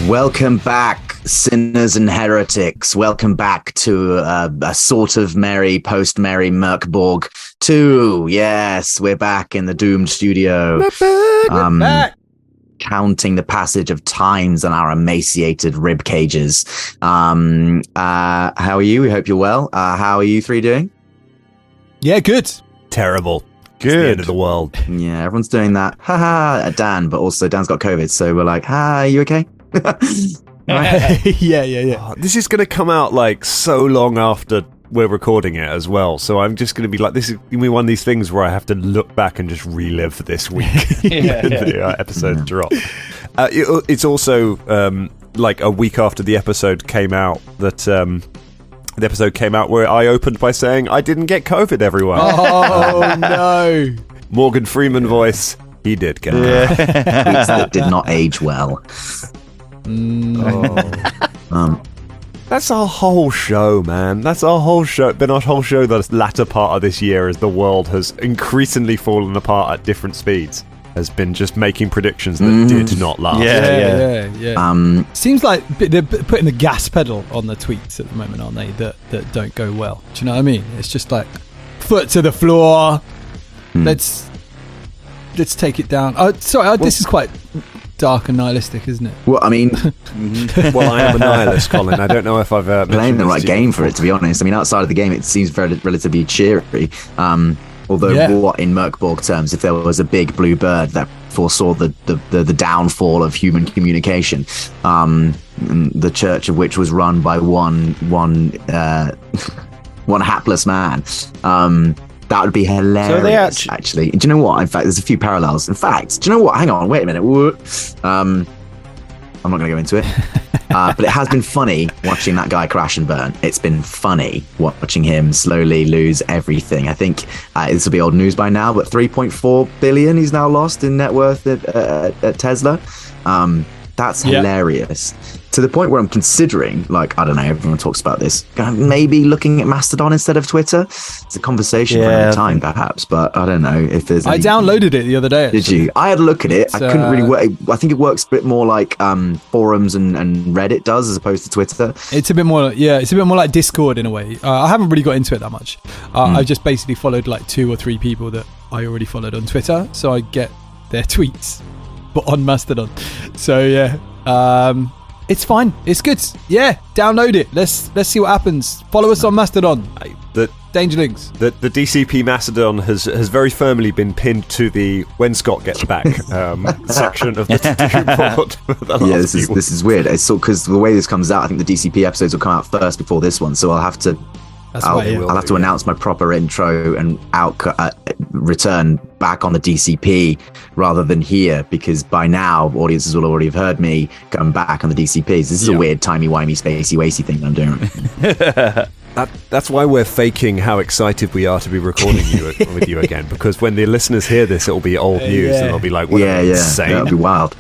Welcome back, sinners and heretics. Welcome back to a sort of merry, post-merry Mörk Borg 2. Yes, we're back in the doomed studio. We're back. Counting the passage of times on our emaciated rib cages. How are you? We hope you're well. How are you three doing? Yeah, good. Terrible. Good. It's the end of the world. Yeah, everyone's doing that. Ha at Dan, but also Dan's got COVID, so we're like, are you okay? Yeah. Oh, this is going to come out like so long after we're recording it as well, so I'm just going to be like, this is going to be one of these things where I have to look back and just relive this week. The episode drop. It's also like a week after the episode came out that the episode came out where I opened by saying I didn't get COVID, everyone. Oh no. Morgan Freeman voice, he did get it. That did not age well. That's our whole show, man. That's our whole show. Been our whole show the latter part of this year as the world has increasingly fallen apart at different speeds. Has been just making predictions that did not last. Yeah. Seems like they're putting the gas pedal on the tweets at the moment, aren't they? That don't go well. Do you know what I mean? It's just like foot to the floor. Let's take it down. This is quite dark and nihilistic, isn't it? Well, I mean, well, I am a nihilist, Colin. I don't know if I've playing the right game for it, to be honest. I mean, outside of the game, it seems relatively cheery. Although, what in Mörk Borg terms, if there was a big blue bird that foresaw the downfall of human communication, the church of which was run by one hapless man, that would be hilarious. So actually, do you know what? In fact, there's a few parallels. In fact, do you know what? Hang on, wait a minute. I'm not going to go into it. But it has been funny watching that guy crash and burn. It's been funny watching him slowly lose everything. I think this will be old news by now, but 3.4 billion he's now lost in net worth at Tesla. That's hilarious. To the point where I'm considering, like, I don't know, everyone talks about this, maybe looking at Mastodon instead of Twitter. It's a conversation for another time, perhaps, but I don't know if there's I downloaded it the other day. Did you? I had a look at it. I couldn't really work. I think it works a bit more like forums and Reddit does as opposed to Twitter. It's a bit more, it's a bit more like Discord in a way. I haven't really got into it that much. I just basically followed like 2 or 3 people that I already followed on Twitter, so I get their tweets, but on Mastodon. So it's fine. It's good. Yeah, download it. Let's see what happens. Follow us on Mastodon. Dangerlings. The DCP Mastodon has very firmly been pinned to the when Scott gets back section of the to-do board. Yeah, this is weird. It's because the way this comes out, I think the DCP episodes will come out first before this one, so I'll have to. I'll have to announce my proper intro and return back on the DCP rather than here, because by now audiences will already have heard me going back on the DCPs. This is a weird timey-wimey, spacey-wacy thing I'm doing. That's why we're faking how excited we are to be recording with you again, because when the listeners hear this, it'll be old news and they'll be like, what insane. That'll be wild.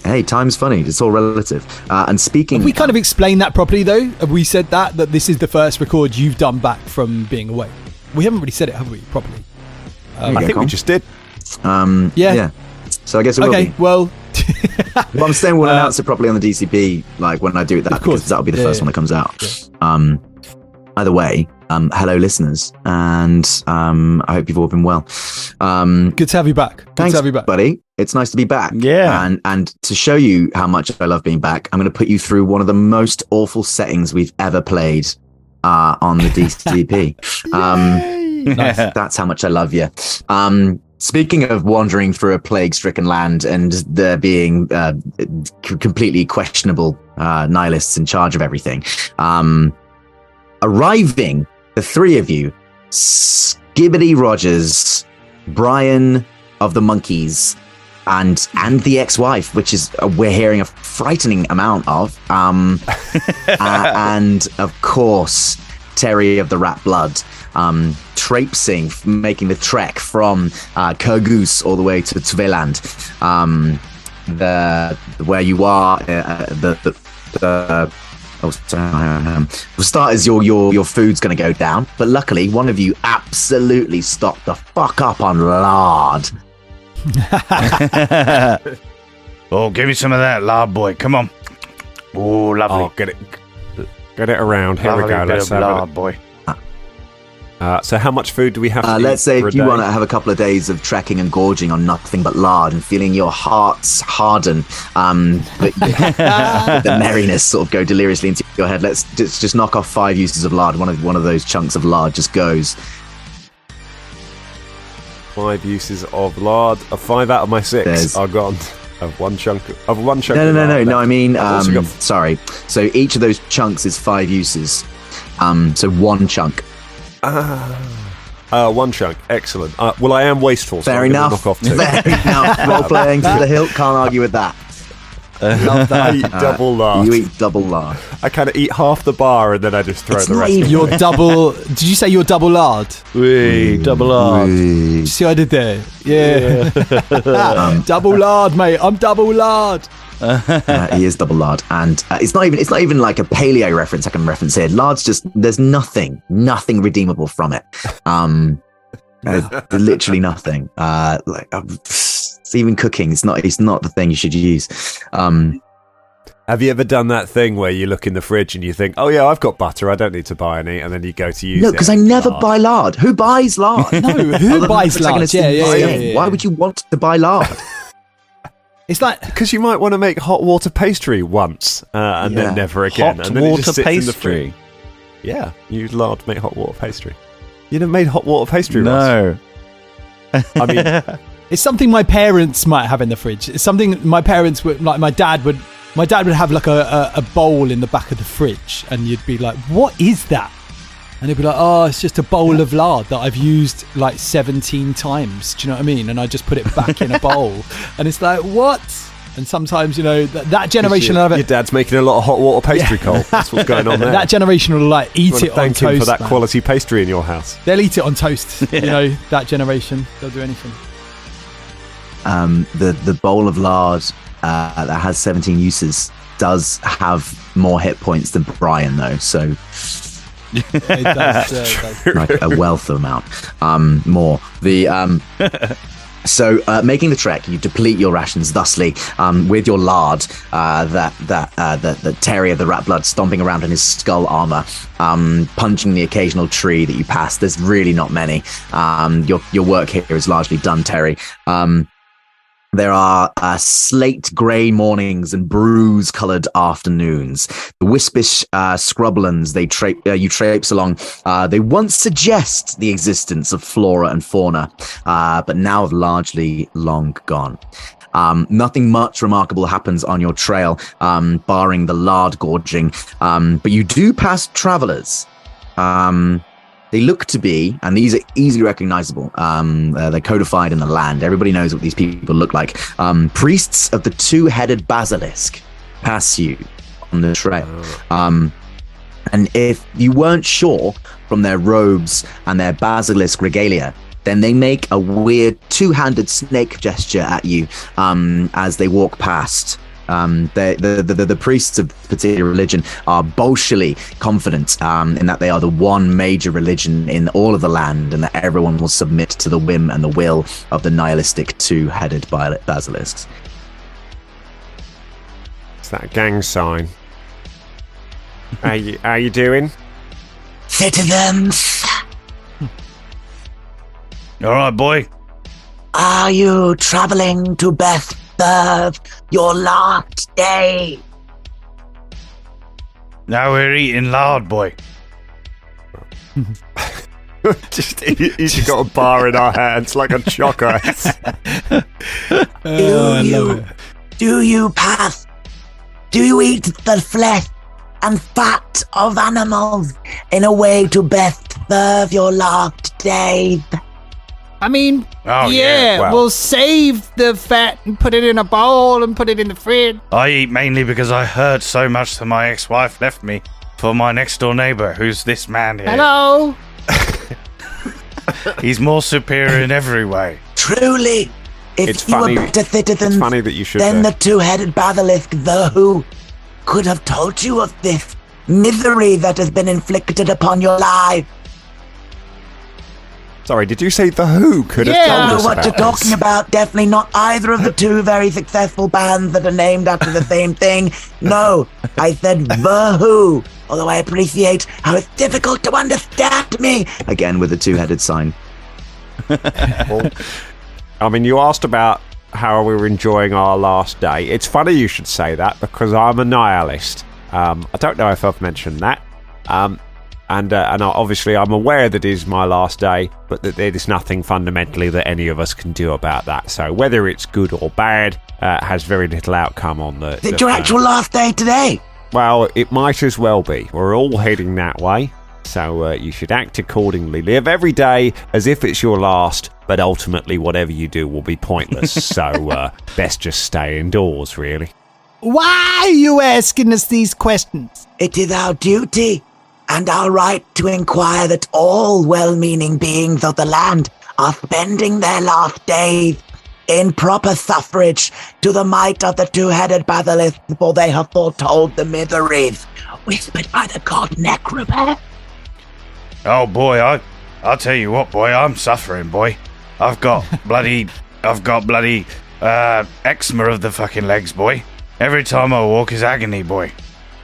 Hey, time's funny. It's all relative. And speaking... Have we kind of explained that properly, though? Have we said that this is the first record you've done back from being away? We haven't really said it, have we, properly? I think we just did. Yeah. So I guess it will be. Well... Well, I'm saying we'll announce it properly on the DCP, like when I do it, because that'll be the first one that comes out. Yeah. Either way, hello listeners, and I hope you've all been well. Good to have you back. Thanks, buddy. It's nice to be back. Yeah. And to show you how much I love being back, I'm going to put you through one of the most awful settings we've ever played on the DCP. Nice. That's how much I love you. Speaking of wandering through a plague-stricken land and there being completely questionable nihilists in charge of everything, arriving, the 3 of you, Scibbidy Rogers, Brian of the Monkeys, and the ex-wife, which is we're hearing a frightening amount of, and of course Terry of the Ratblood, traipsing, making the trek from Kurgus all the way to Tveland, where you are. For starters, your food's going to go down, but luckily one of you absolutely stocked the fuck up on lard. Oh, give me some of that lard, boy. Come on. Oh, lovely. Oh, get it around. Here we go. Let's have lard, boy. So how much food do we have to eat? Let's say for if you want to have a couple of days of trekking and gorging on nothing but lard and feeling your hearts harden, but the merriness sort of go deliriously into your head, let's just knock off 5 uses of lard. One of those chunks of lard just goes. 5 uses of lard. 5 out of my 6 are gone. Of one chunk. No. I mean, sorry. So each of those chunks is 5 uses. So 1 chunk. 1 chunk. Excellent. Well, I am wasteful. Fair enough. Knock off 2. Fair enough. Role playing to the hilt. Can't argue with that. Love that. I eat double lard. You eat double lard. I kind of eat half the bar and then I just throw the rest. Your double. Did you say your double lard? Double lard. Did you see what I did there? Yeah. Double lard, mate. I'm double lard. He is double lard, and it's not even like a paleo reference I can reference here. Lard's just, there's nothing redeemable from it. There's literally nothing. It's even cooking. It's not the thing you should use. Have you ever done that thing where you look in the fridge and you think, oh yeah, I've got butter, I don't need to buy any, and then you go to use it? No, because I never buy lard. Who buys lard? No, who buys lard? Yeah. Why would you want to buy lard? It's like, because you might want to make hot water pastry once and then never again. Hot and then water it just sits pastry. In the fridge. Yeah, you use lard to make hot water pastry. You never made hot water pastry, No. Ross? I mean, it's something my parents might have in the fridge. It's something my parents would, like my dad would have like a bowl in the back of the fridge, and you'd be like, what is that? And he'd be like, oh, it's just a bowl of lard that I've used like 17 times. Do you know what I mean? And I just put it back in a bowl. And it's like, what? And sometimes, that generation of it. Your dad's making a lot of hot water pastry, Cole. That's what's going on there. That generation will like eat it on toast. Thank him for that quality pastry in your house. They'll eat it on toast. That generation. They'll do anything. The bowl of lard that has 17 uses does have more hit points than Brian, though. So. It does. Like a wealth of amount. More. So making the trek, you deplete your rations thusly with your lard that Terry of the Ratblood stomping around in his skull armor, punching the occasional tree that you pass. There's really not many. Your work here is largely done, Terry. There are slate grey mornings and bruise-coloured afternoons. The wispish scrublands you traipse along, they once suggest the existence of flora and fauna, but now have largely long gone. Nothing much remarkable happens on your trail, barring the lard gorging, but you do pass travellers. They look to be, and these are easily recognizable, they're codified in the land. Everybody knows what these people look like. Priests of the 2-headed basilisk pass you on the trail. And if you weren't sure from their robes and their basilisk regalia, then they make a weird 2-handed snake gesture at you as they walk past. The priests of particular religion are bolshily confident in that they are the one major religion in all of the land, and that everyone will submit to the whim and the will of the nihilistic 2-headed basilisks. Is that a gang sign? How you doing? Citizens, All right, boy. are you traveling to Beth serve your last day? Now we're eating lard, boy. He's got a bar in our hands like a choc ice. Do you eat the flesh and fat of animals in a way to best serve your last day? I mean, Well, we'll save the fat and put it in a bowl and put it in the fridge. I eat mainly because I heard so much that my ex-wife left me for my next door neighbour, who's this man here. Hello. He's more superior in every way. Truly, if It's you funny- were better citizens funny that you should. than the two-headed basilisk, the who could have told you of this misery that has been inflicted upon your life. Sorry, did you say the Who could have I told know us what about you're talking this? about. Definitely not either of the two very successful bands that are named after the same thing. No, I said the Who. Although I appreciate how it's difficult to understand me. Again with the two-headed sign. Well, I mean, you asked about how we were enjoying our last day. It's funny you should say that because I'm a nihilist. I don't know if I've mentioned that. And obviously I'm aware that it is my last day, but that there is nothing fundamentally that any of us can do about that. So whether it's good or bad has very little outcome on the... Is it your actual last day today? Well, it might as well be. We're all heading that way. So you should act accordingly. Live every day as if it's your last, but ultimately whatever you do will be pointless. So best just stay indoors, really. Why are you asking us these questions? It is our duty and our right to inquire that all well-meaning beings of the land are spending their last days in proper suffrage to the might of the two-headed basilisk, for they have foretold the miseries whispered by the god Necromancer. Oh boy, I'll tell you what, boy, I'm suffering, boy. I've got bloody eczema of the fucking legs, boy. Every time I walk is agony, boy.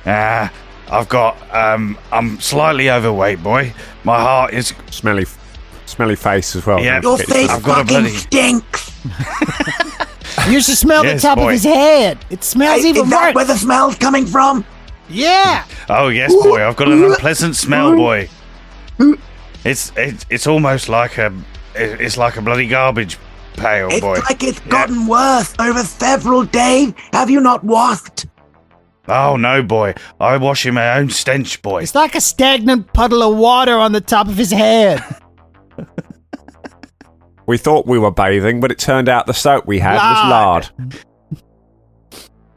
I've got I'm slightly overweight, boy. My heart is Smelly face as well. Yeah. Your face I've got a fucking bloody- stinks. You should smell Yes, the top boy. of his head. It smells even Is that worse. where the smell's coming from? Yeah. Oh yes, boy. I've got an unpleasant smell, boy. It's almost like a bloody garbage pail, It's boy. like it's gotten worse over several days. Have you not washed? Oh no, boy. I wash in my own stench, boy. It's like a stagnant puddle of water on the top of his head. We thought we were bathing, but it turned out the soap we had was lard.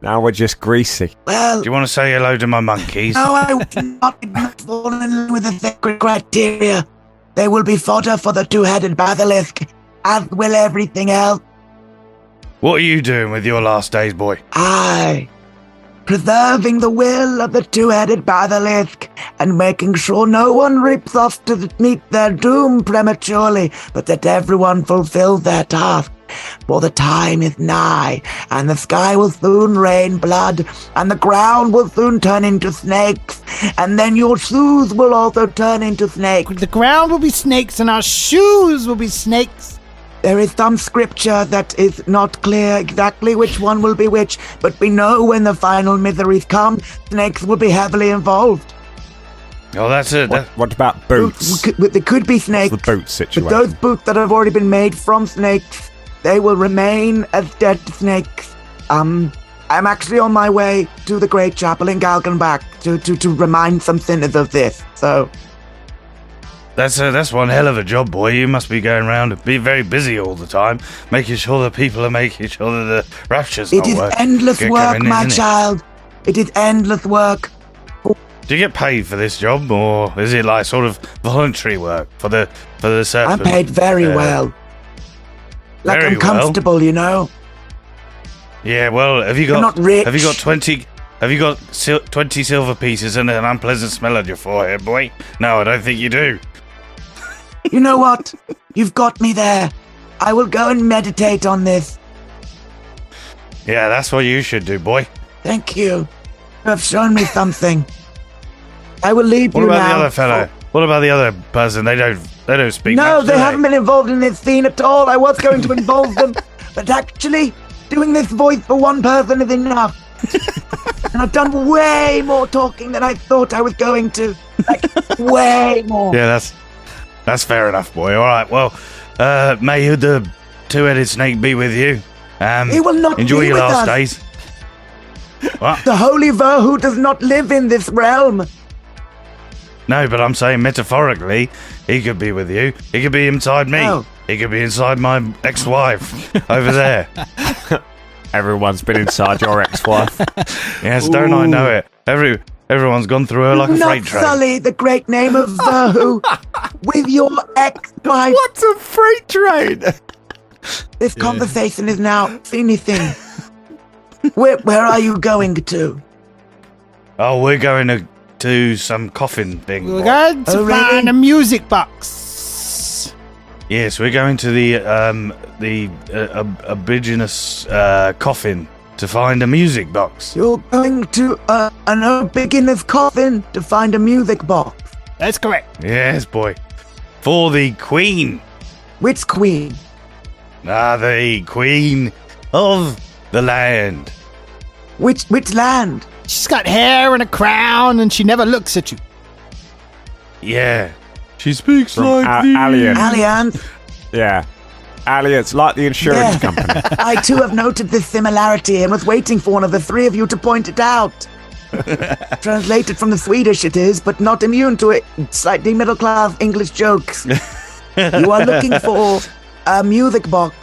Now we're just greasy. Well, Do you want to say hello to my monkeys? no, I will not fall in love with the sacred criteria. They will be fodder for the two-headed basilisk, as will everything else. What are you doing with your last days, boy? Aye. Preserving the will of the two-headed basilisk and making sure no one rips off to meet their doom prematurely, but that everyone fulfills their task. For the time is nigh, and the sky will soon rain blood, and the ground will soon turn into snakes, and then your shoes will also turn into snakes. The ground will be snakes and our shoes will be snakes. There is some scripture that is not clear exactly which one will be which, but we know when the final miseries come, snakes will be heavily involved. Oh, that's it. What about boots? There could be snakes, What's the boot but situation? those boots that have already been made from snakes, they will remain as dead snakes. I'm actually on my way to the Great Chapel in Galgenbach to remind some sinners of this, so... That's one hell of a job, boy. You must be going around and be very busy all the time, making sure that people are making sure that the rapture's It not is working. endless Get work, coming in, my isn't it? child. It is endless work. Do you get paid for this job, or is it like sort of voluntary work for the I'm serpent? paid very well. Like very I'm comfortable, you know? Yeah, well, have you got? I'm not rich. Have you got 20? Have you got 20 silver pieces and an unpleasant smell on your forehead, boy? No, I don't think you do. You know what? You've got me there. I will go and meditate on this. Yeah, that's what you should do, boy. Thank you. You have shown me something. I will leave What you about now. the other fellow? What about the other person? They don't speak. No, much, they do haven't been involved in this scene at all. I was going to involve them, but actually, doing this voice for one person is enough. And I've done way more talking than I thought I was going to. Like, way more. Yeah, that's fair enough, boy. All right, well, may the two-headed snake be with you. He will not enjoy be your with last us. days. What? The Holy Verhu does not live in this realm. No, but I'm saying metaphorically, he could be with you. He could be inside me. Oh. He could be inside my ex-wife over there. Everyone's been inside your ex-wife. Yes, don't I know it? Everyone's gone through her like a freight train. Not sully the great name of Verhu with your ex-wife. What's a freight train? This conversation is now finishing. Where are you going to? Oh, we're going to do some coffin thing. We're going to find a music box. Yes, we're going to the indigenous coffin to find a music box. You're going to an beginner's coffin to find a music box. That's correct. Yes, boy. For the queen. Which queen? The queen of the land. Which land? She's got hair and a crown, and she never looks at you. Yeah. She speaks like the Allianz. Yeah. Allianz, like the insurance company. I too have noted this similarity and was waiting for one of the three of you to point it out. Translated from the Swedish it is, but not immune to it. Slightly middle-class English jokes. You are looking for a music box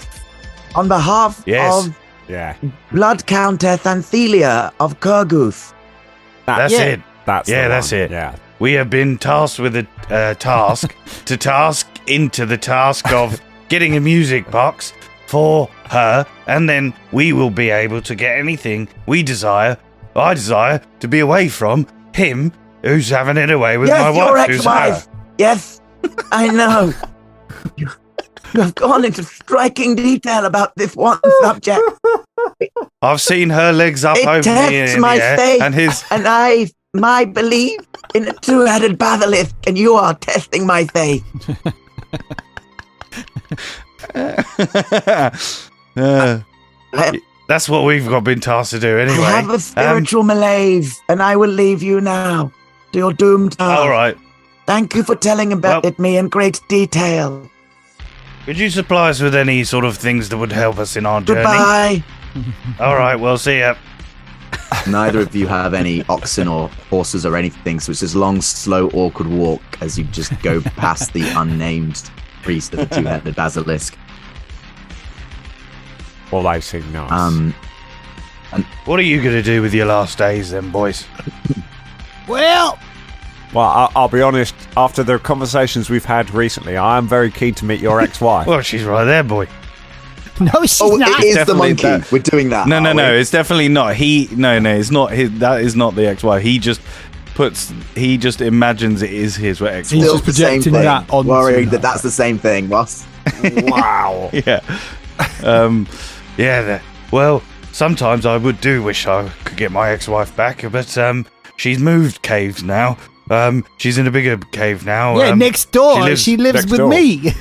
on behalf of Blood Countess Anthelia of Kurgus. That's it. That's it. Yeah. We have been tasked with a task to task into the task of getting a music box for her, and then we will be able to get anything we desire. I desire to be away from him who's having it away with my wife. Your who's ex-wife. her. Yes, I know. You have gone into striking detail about this one subject. I've seen her legs up over tests the my air, faith and his. And my belief in a two-headed basilisk, and you are testing my faith. That's what we've been tasked to do anyway. I have a spiritual malaise, and I will leave you now to your doomed task. All right. Thank you for telling about me in great detail. Could you supply us with any sort of things that would help us in our journey? Goodbye. All right, we'll see ya. Neither of you have any oxen or horses or anything, so it's this long, slow, awkward walk as you just go past the unnamed priest of the two-headed basilisk. Well, they seem nice. What are you going to do with your last days then, boys? Well, I'll be honest, after the conversations we've had recently, I am very keen to meet your ex-wife. Well, she's right there, boy. no, she's not. It is the monkey. We're doing that. No, it's definitely not. It's not his. That is not the ex-wife. He just imagines it is his ex-wife. He's just projecting that on. Worrying that's the same thing, Ross. Wow. Yeah. Well, sometimes I would wish I could get my ex-wife back, but she's moved caves now. She's in a bigger cave now. Yeah, next door. She lives with me.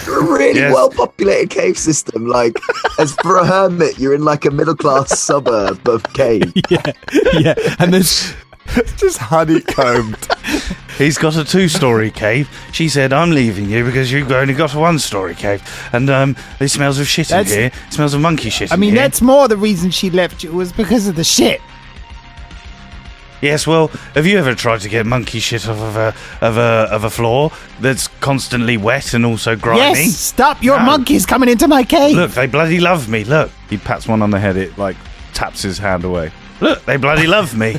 Really well-populated cave system. Like, as for a hermit, you're in like a middle-class suburb of cave. Yeah. And there's just honeycombed. He's got a 2-story cave. She said, I'm leaving you because you've only got a 1-story cave. And it smells of shit in here. It smells of monkey shit in here. That's more the reason she left you was because of the shit. Yes, well, have you ever tried to get monkey shit off of a floor that's constantly wet and also grimy? Yes, stop your monkeys coming into my cave. Look, they bloody love me. Look, he pats one on the head. It taps his hand away. Look, they bloody love me.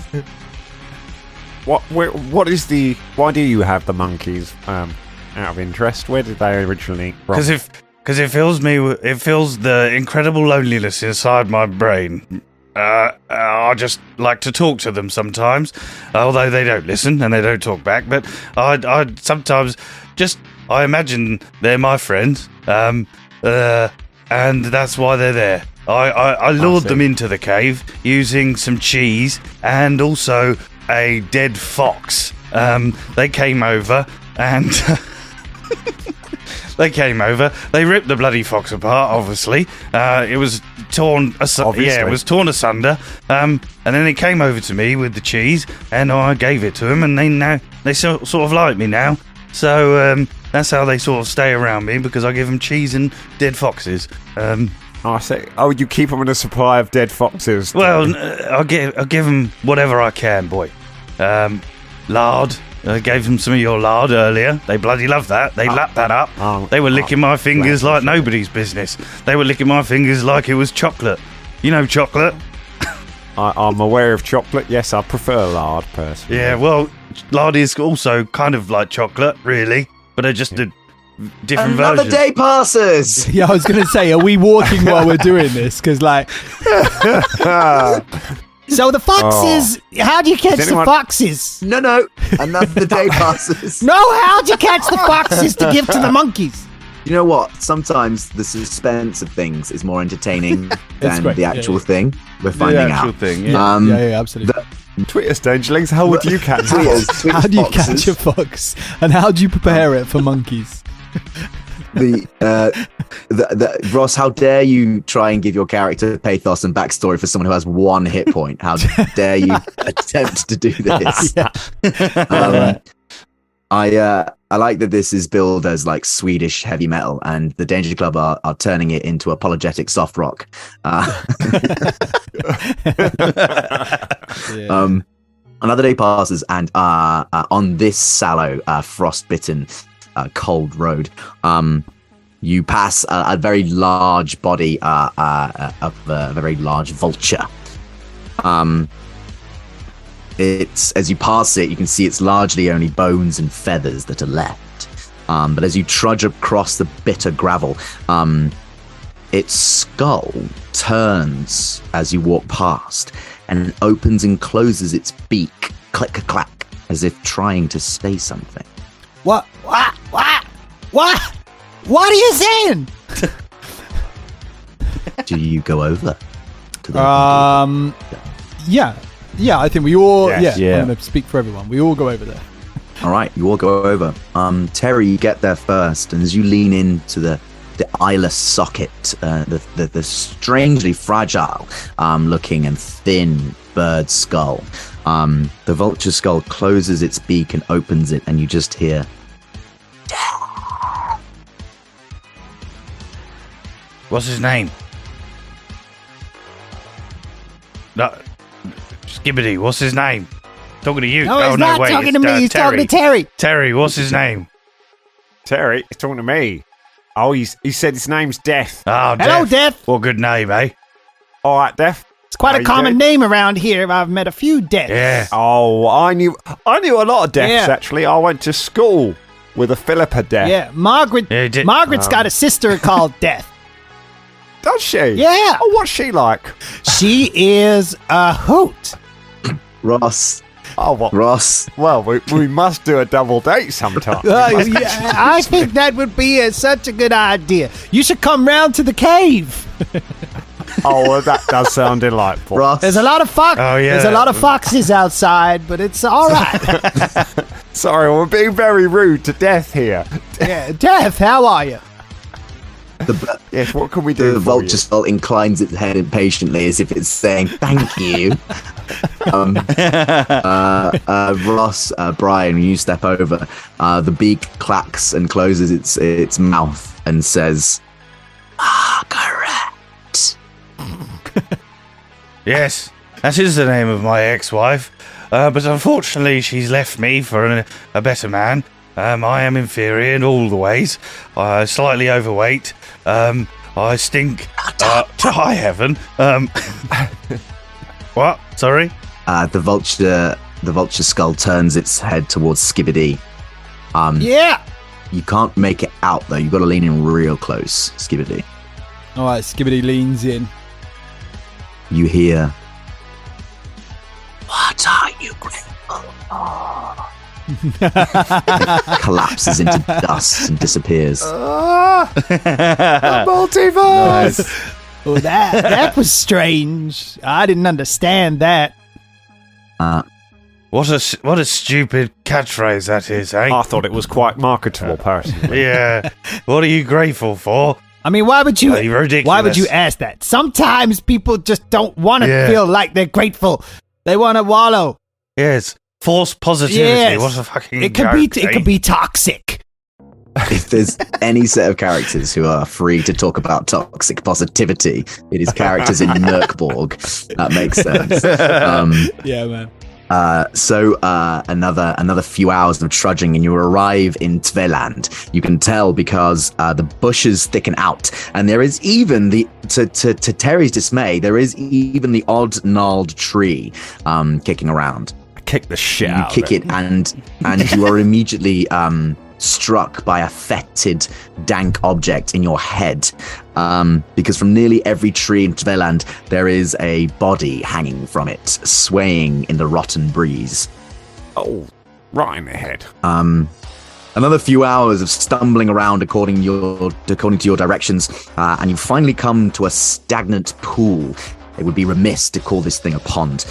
What is the? Why do you have the monkeys? Out of interest, where did they originally? Because it fills the incredible loneliness inside my brain. I just like to talk to them sometimes, although they don't listen and they don't talk back. But I sometimes I imagine they're my friends, and that's why they're there. I lured them into the cave using some cheese and also a dead fox. They came over and they ripped the bloody fox apart. Obviously, it was torn. It was torn asunder. And then they came over to me with the cheese, and I gave it to them. And they sort of like me now. So that's how they sort of stay around me, because I give them cheese and dead foxes. I say, you keep them in a supply of dead foxes. Well, I'll give them whatever I can, boy. Lard. I gave them some of your lard earlier. They bloody love that. They lapped that up. They were licking my fingers like nobody's business. They were licking my fingers like it was chocolate. You know chocolate? I'm aware of chocolate. Yes, I prefer lard, personally. Yeah, well, lard is also kind of like chocolate, really, but they're just a different Another version. day passes. Yeah, I was going to say, are we walking while we're doing this? Because, like... So the foxes, how'd you catch the foxes? No, another day passes. No, how'd you catch the foxes to give to the monkeys? You know what? Sometimes the suspense of things is more entertaining than the actual thing. We're finding out. Thing, yeah, absolutely. Tweet us, Dangerlings. How would you catch foxes? How do you catch a fox? And how do you prepare it for monkeys? Ross, how dare you try and give your character pathos and backstory for someone who has 1 hit point? How dare you attempt to do this? I like that this is billed as like Swedish heavy metal, and the Danger Club are turning it into apologetic soft rock. Another day passes, and on this sallow, frostbitten, cold road, you pass a very large body of a very large vulture. It's, as you pass it, you can see it's largely only bones and feathers that are left. But as you trudge across the bitter gravel, its skull turns as you walk past, and opens and closes its beak, click-a-clack, as if trying to say something. What are you saying? Do you go over to the Yeah, I think we all... Yes. Yeah, I'm going to speak for everyone. We all go over there. All right, you all go over. Terry, you get there first, and as you lean into the eyeless socket, the strangely fragile looking and thin bird skull, the vulture skull closes its beak and opens it, and you just hear... What's his name? No, Scibbidy, what's his name? Talking to you. No, he's not talking to me. He's talking to Terry. Terry, what's his name? Terry, he's talking to me. Oh, he said his name's Death. Oh, Hello, Death. Well, good name, eh? All right, Death. It's quite How a you common doing? name around here. I've met a few Deaths. Yeah. Oh, I knew a lot of Deaths, Yeah. actually. I went to school with a Philippa Death. Yeah, Margaret. Yeah, he did. Margaret's got a sister called Death. Does she? Yeah. Oh, what's she like? She is a hoot. Ross. Oh, what? Ross. Well, we must do a double date sometime. Yeah, I think that would be such a good idea. You should come round to the cave. Oh, well, that does sound delightful. Ross. There's a lot of Oh, yeah. There's a lot of foxes outside, but it's all right. Sorry, we're being very rude to Death here. Yeah, Death, how are you? Yes, what can we do The for vulture you? skull inclines its head impatiently as if it's saying thank you. Ross, Brian, when you step over, the beak clacks and closes its mouth and says, correct. Yes, that is the name of my ex-wife. But unfortunately, she's left me for a better man. I am inferior in all the ways. Slightly overweight. I stink to high heaven. What? Sorry? The vulture skull turns its head towards Scibbidy. Yeah. You can't make it out though. You've got to lean in real close, Scibbidy. All right, Scibbidy leans in. You hear, what are you grateful for? It collapses into dust and disappears. Multiverse! Well, that was strange. I didn't understand that. What a stupid catchphrase that is, eh? I thought it was quite marketable, personally. Yeah. What are you grateful for? I mean, why would you? Ridiculous. Why would you ask that? Sometimes people just don't want to Yeah. feel like they're grateful. They want to wallow. Yes. False positivity. Yes. What a fucking It could joke, be. It eh? could be toxic. If there's any set of characters who are free to talk about toxic positivity, it is characters in Mörk Borg. That makes sense. Yeah, man. So another few hours of trudging, and you arrive in Tveland. You can tell because the bushes thicken out, and there is even to Terry's dismay, there is even the odd gnarled tree kicking around. I kick the shit out. You kick it, and you are immediately struck by a fetid, dank object in your head. Because from nearly every tree in Tveland, there is a body hanging from it, swaying in the rotten breeze. Oh, right in the head. Another few hours of stumbling around according to your directions, and you finally come to a stagnant pool. It would be remiss to call this thing a pond.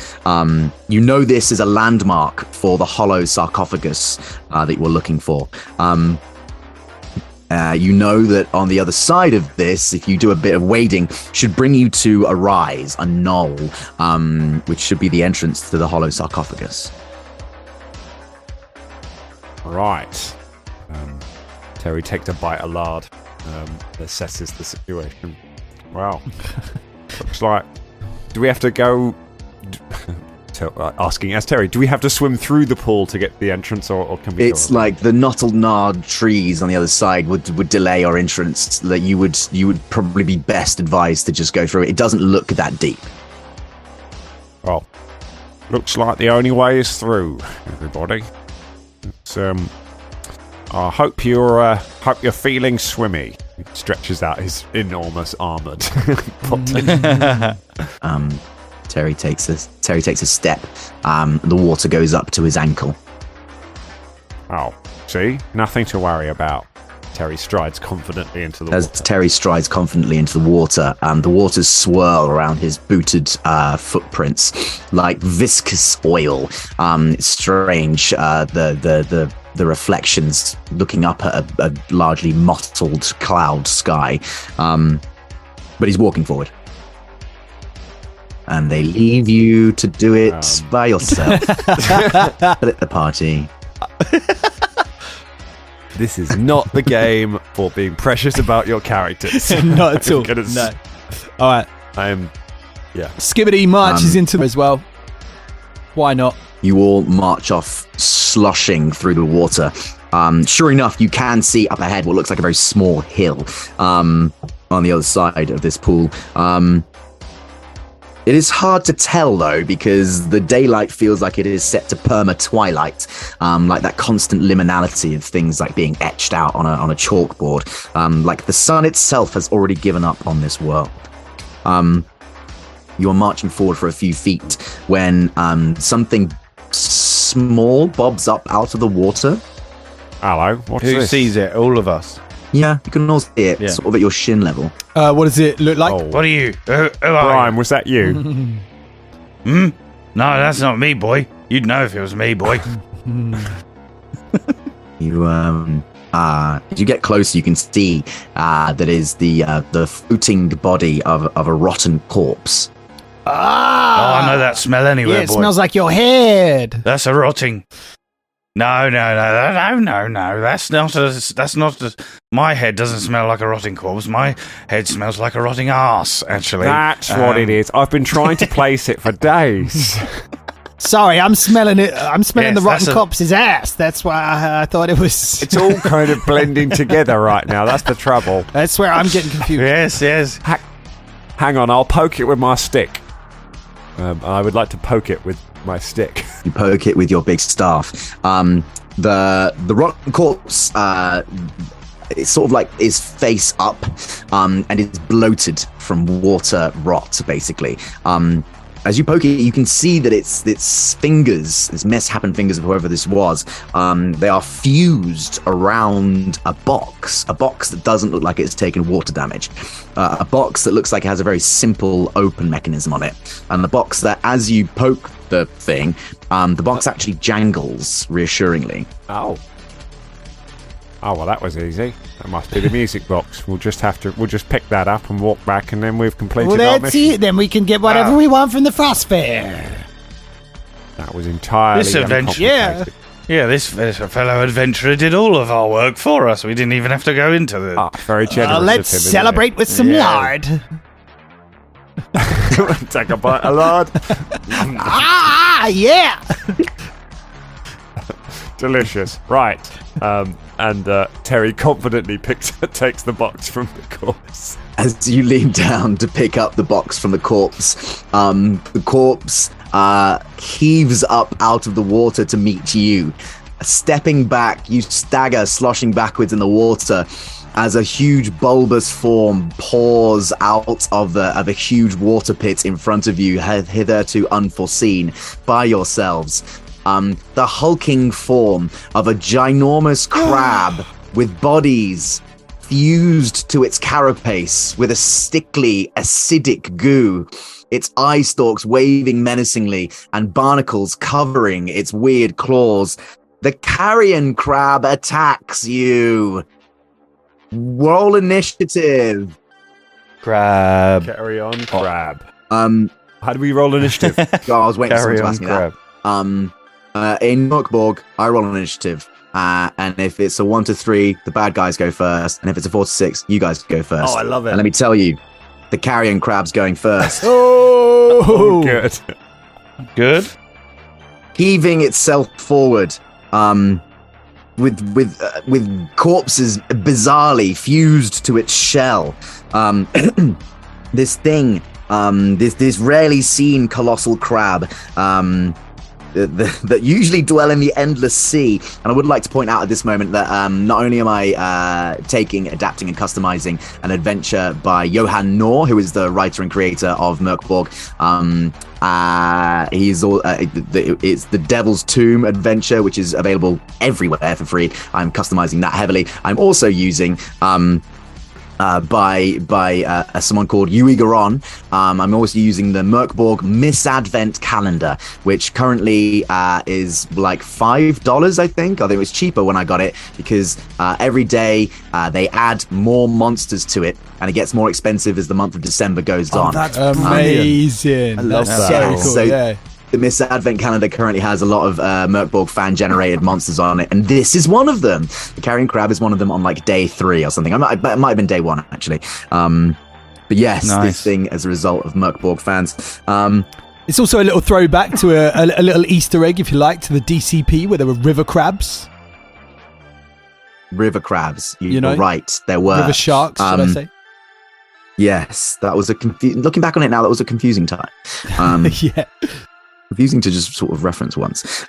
You know this is a landmark for the hollow sarcophagus that you were looking for. You know that on the other side of this, if you do a bit of wading, should bring you to a rise, a knoll, which should be the entrance to the hollow sarcophagus. Right. Terry takes a bite of lard, assesses the situation. Wow. Looks like... Do we have to go... asking as Terry, do we have to swim through the pool to get to the entrance, or can we? It's like the gnarled trees on the other side would delay our entrance. That you would probably be best advised to just go through it. It doesn't look that deep. Well, looks like the only way is through, everybody. It's, I hope you're feeling swimmy. He stretches out his enormous armoured body. Terry takes a step. The water goes up to his ankle. Oh, see? Nothing to worry about. Terry strides confidently into the water. As Terry strides confidently into the waters swirl around his booted footprints like viscous oil. It's strange. The reflections looking up at a largely mottled cloud sky. But he's walking forward. And they leave you to do it by yourself. At the party. This is not the game for being precious about your characters. Not at all. No. All right. Scibbidy marches into as well. Why not? You all march off, sloshing through the water. Sure enough, you can see up ahead what looks like a very small hill on the other side of this pool. It is hard to tell, though, because the daylight feels like it is set to perma-twilight, like that constant liminality of things like being etched out on a chalkboard. Like the sun itself has already given up on this world. You are marching forward for a few feet when something small bobs up out of the water. Hello, what's Who this? sees it? All of us. Yeah, you can all see it, sort of at your shin level. What does it look like? Oh. What are you? Who Brian, was that you? No, that's not me, boy. You'd know if it was me, boy. You as you get closer, you can see that is the floating body of a rotten corpse. Oh, I know that smell anywhere, It boy. smells like your head. That's a rotting. No. That's not. My head doesn't smell like a rotting corpse. My head smells like a rotting arse. Actually, That's what it is. I've been trying to place it for days. Sorry, I'm smelling it. I'm smelling the rotten corpse's ass. That's why I thought it was. It's all kind of blending together right now. That's the trouble. That's where I'm getting confused. Yes. Hang on, I'll poke it with my stick. I would like to poke it with my stick. You poke it with your big staff. The rotten corpse, it's sort of like is face up, and is bloated from water rot, basically. As you poke it, you can see that its fingers, its misshapen fingers of whoever this was, they are fused around a box that doesn't look like it's taken water damage, a box that looks like it has a very simple open mechanism on it, and the box that, as you poke the thing, the box actually jangles reassuringly. Oh, well, that was easy. That must be the music box. We'll just pick that up and walk back, and then we've completed Well, our that's mission. it. Then we can get whatever we want from the Frost Fair. That was entirely This adventure- uncomplicated. Yeah, this fellow adventurer did all of our work for us. We didn't even have to go into the... Very generous Let's of him, celebrate with some lard. Take a bite of lard. Yeah. Delicious. Right. And Terry confidently takes the box from the corpse. As you lean down to pick up the box from the corpse, the corpse heaves up out of the water to meet you. Stepping back, you stagger, sloshing backwards in the water as a huge bulbous form pours out of a huge water pit in front of you, hitherto unforeseen by yourselves. The hulking form of a ginormous crab with bodies fused to its carapace with a stickly, acidic goo, its eye stalks waving menacingly and barnacles covering its weird claws. The carrion crab attacks you. Roll initiative. Crab. Carry on, crab. How do we roll initiative? I was waiting for someone to ask me that. In Borg, I roll an initiative. And if it's a 1 to 3, the bad guys go first. And if it's a 4 to 6, you guys go first. Oh, I love it. And let me tell you, the carrion crab's going first. Oh, good. Good. Heaving itself forward, with corpses bizarrely fused to its shell. This thing, this rarely seen colossal crab, that usually dwell in the endless sea. And I would like to point out at this moment that not only am I adapting and customizing an adventure by Johan Noor, who is the writer and creator of Mörk Borg. It's the Devil's Tomb adventure, which is available everywhere for free. I'm customizing that heavily. I'm also using by someone called Yui Garon. I'm also using the Mörk Borg Misadvent calendar, which currently is like $5, I think. I think it was cheaper when I got it because every day they add more monsters to it, and it gets more expensive as the month of December goes on. That's amazing. I love that. So cool. So, yeah. The Miss Advent calendar currently has a lot of Mörk Borg fan-generated monsters on it, and this is one of them. The carrion crab is one of them on like day 3 or something. It might have been day 1 actually. But yes, nice. This thing as a result of Mörk Borg fans. It's also a little throwback to a little Easter egg, if you like, to the DCP where there were river crabs. River crabs, you know, right? There were river sharks. Should I say? Yes, that was looking back on it now, that was a confusing time. Yeah. Confusing to just sort of reference once.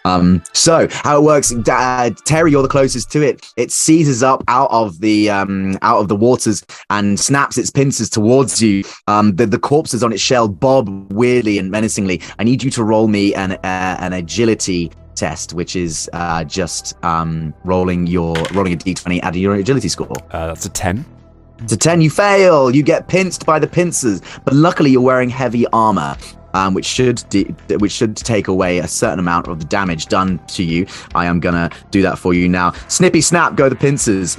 So how it works, Terry, you're the closest to it. It seizes up out of the waters and snaps its pincers towards you. The corpses on its shell bob weirdly and menacingly. I need you to roll me an agility test, which is just rolling a d20, adding your agility score. That's a 10. It's a 10. You fail. You get pinched by the pincers, but luckily you're wearing heavy armor. Which should take away a certain amount of the damage done to you. I am gonna do that for you now. Snippy snap, go the pincers.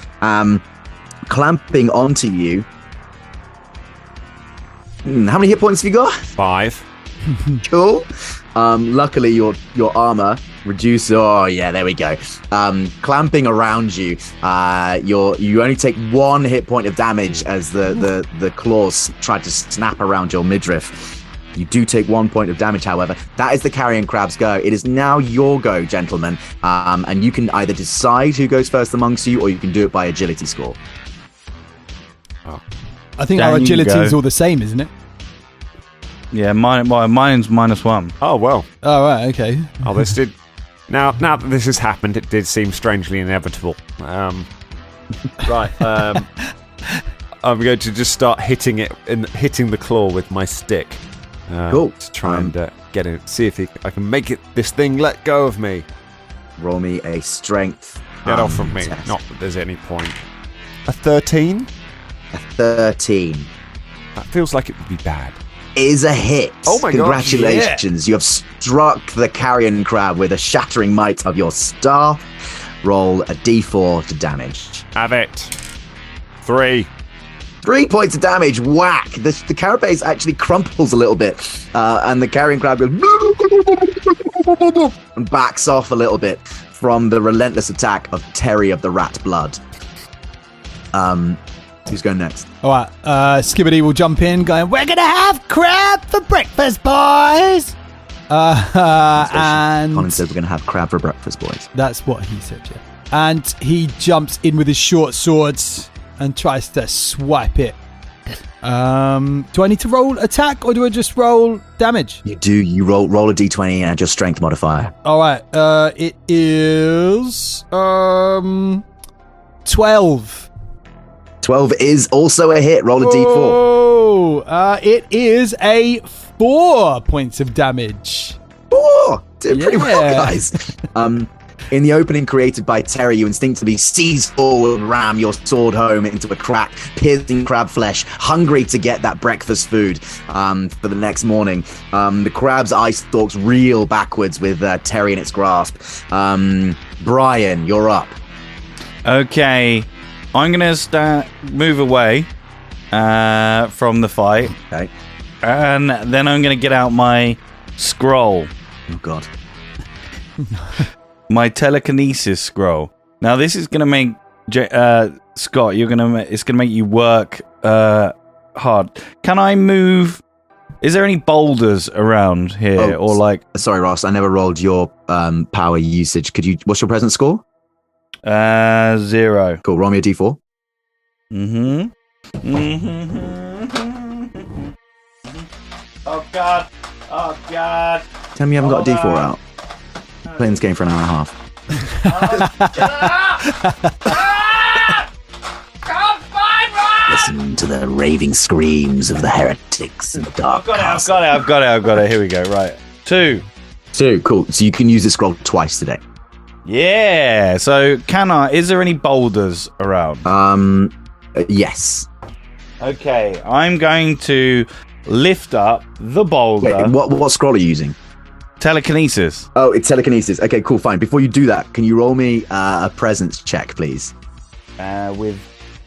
Clamping onto you. How many hit points have you got? 5. Cool. Luckily your armor reduces. Oh yeah, there we go. Clamping around you. You only take 1 hit point of damage as the claws try to snap around your midriff. You do take 1 point of damage, however. That is the carrion crab's go. It is now your go, gentlemen. And you can either decide who goes first amongst you, or you can do it by agility score. Oh. I think our agility is all the same, isn't it? Yeah, mine's -1. Oh, well. Oh, right, okay. Oh, this did... Now that this has happened, it did seem strangely inevitable. Right. I'm going to just start hitting the claw with my stick. Cool. To try and get it. See if I can make this thing let go of me. Roll me a strength. Get off of me. Test. Not that there's any point. A 13? A 13. That feels like it would be bad. Is a hit. Oh my god. Congratulations. Yeah. You have struck the carrion crab with a shattering might of your staff. Roll a d4 to damage. Have it. 3. 3 points of damage. Whack. The carapace actually crumples a little bit, and the carrion crab goes and backs off a little bit from the relentless attack of Terry of the Ratblood. Who's going next? All right. Scibbidy will jump in, going, "We're gonna have crab for breakfast, boys." And Colin said we're going to have crab for breakfast, boys. That's what he said, yeah. And he jumps in with his short swords and tries to swipe it. Do I need to roll attack or do I just roll damage? You do. You roll a d20 and your strength modifier. All right. It is 12. 12 is also a hit. Roll a d4. Oh, it is a 4 points of damage. 4! Did pretty well, guys. In the opening created by Terry, you instinctively seize forward and ram your sword home into a crack, piercing crab flesh, hungry to get that breakfast food for the next morning. The crab's eye stalks reel backwards with Terry in its grasp. Brian, you're up. Okay, I'm going to move away from the fight. Okay. And then I'm going to get out my scroll. Oh, God. My telekinesis scroll. Now this is gonna make Scott. It's gonna make you work hard. Can I move? Is there any boulders around here, or like? Sorry, Ross. I never rolled your power usage. Could you? What's your present score? 0. Cool. Roll me a d4. Oh God. Oh God. Tell me you haven't got a d4 out. Playing this game for an hour and a half. Listen to the raving screams of the heretics in the dark. I've got it. Here we go. Right. 2. Cool. So you can use this scroll twice today. Yeah. So is there any boulders around? Yes. Okay. I'm going to lift up the boulder. Wait, what scroll are you using? Telekinesis. Oh, it's telekinesis. Okay, cool, fine. Before you do that, can you roll me a presence check, please? With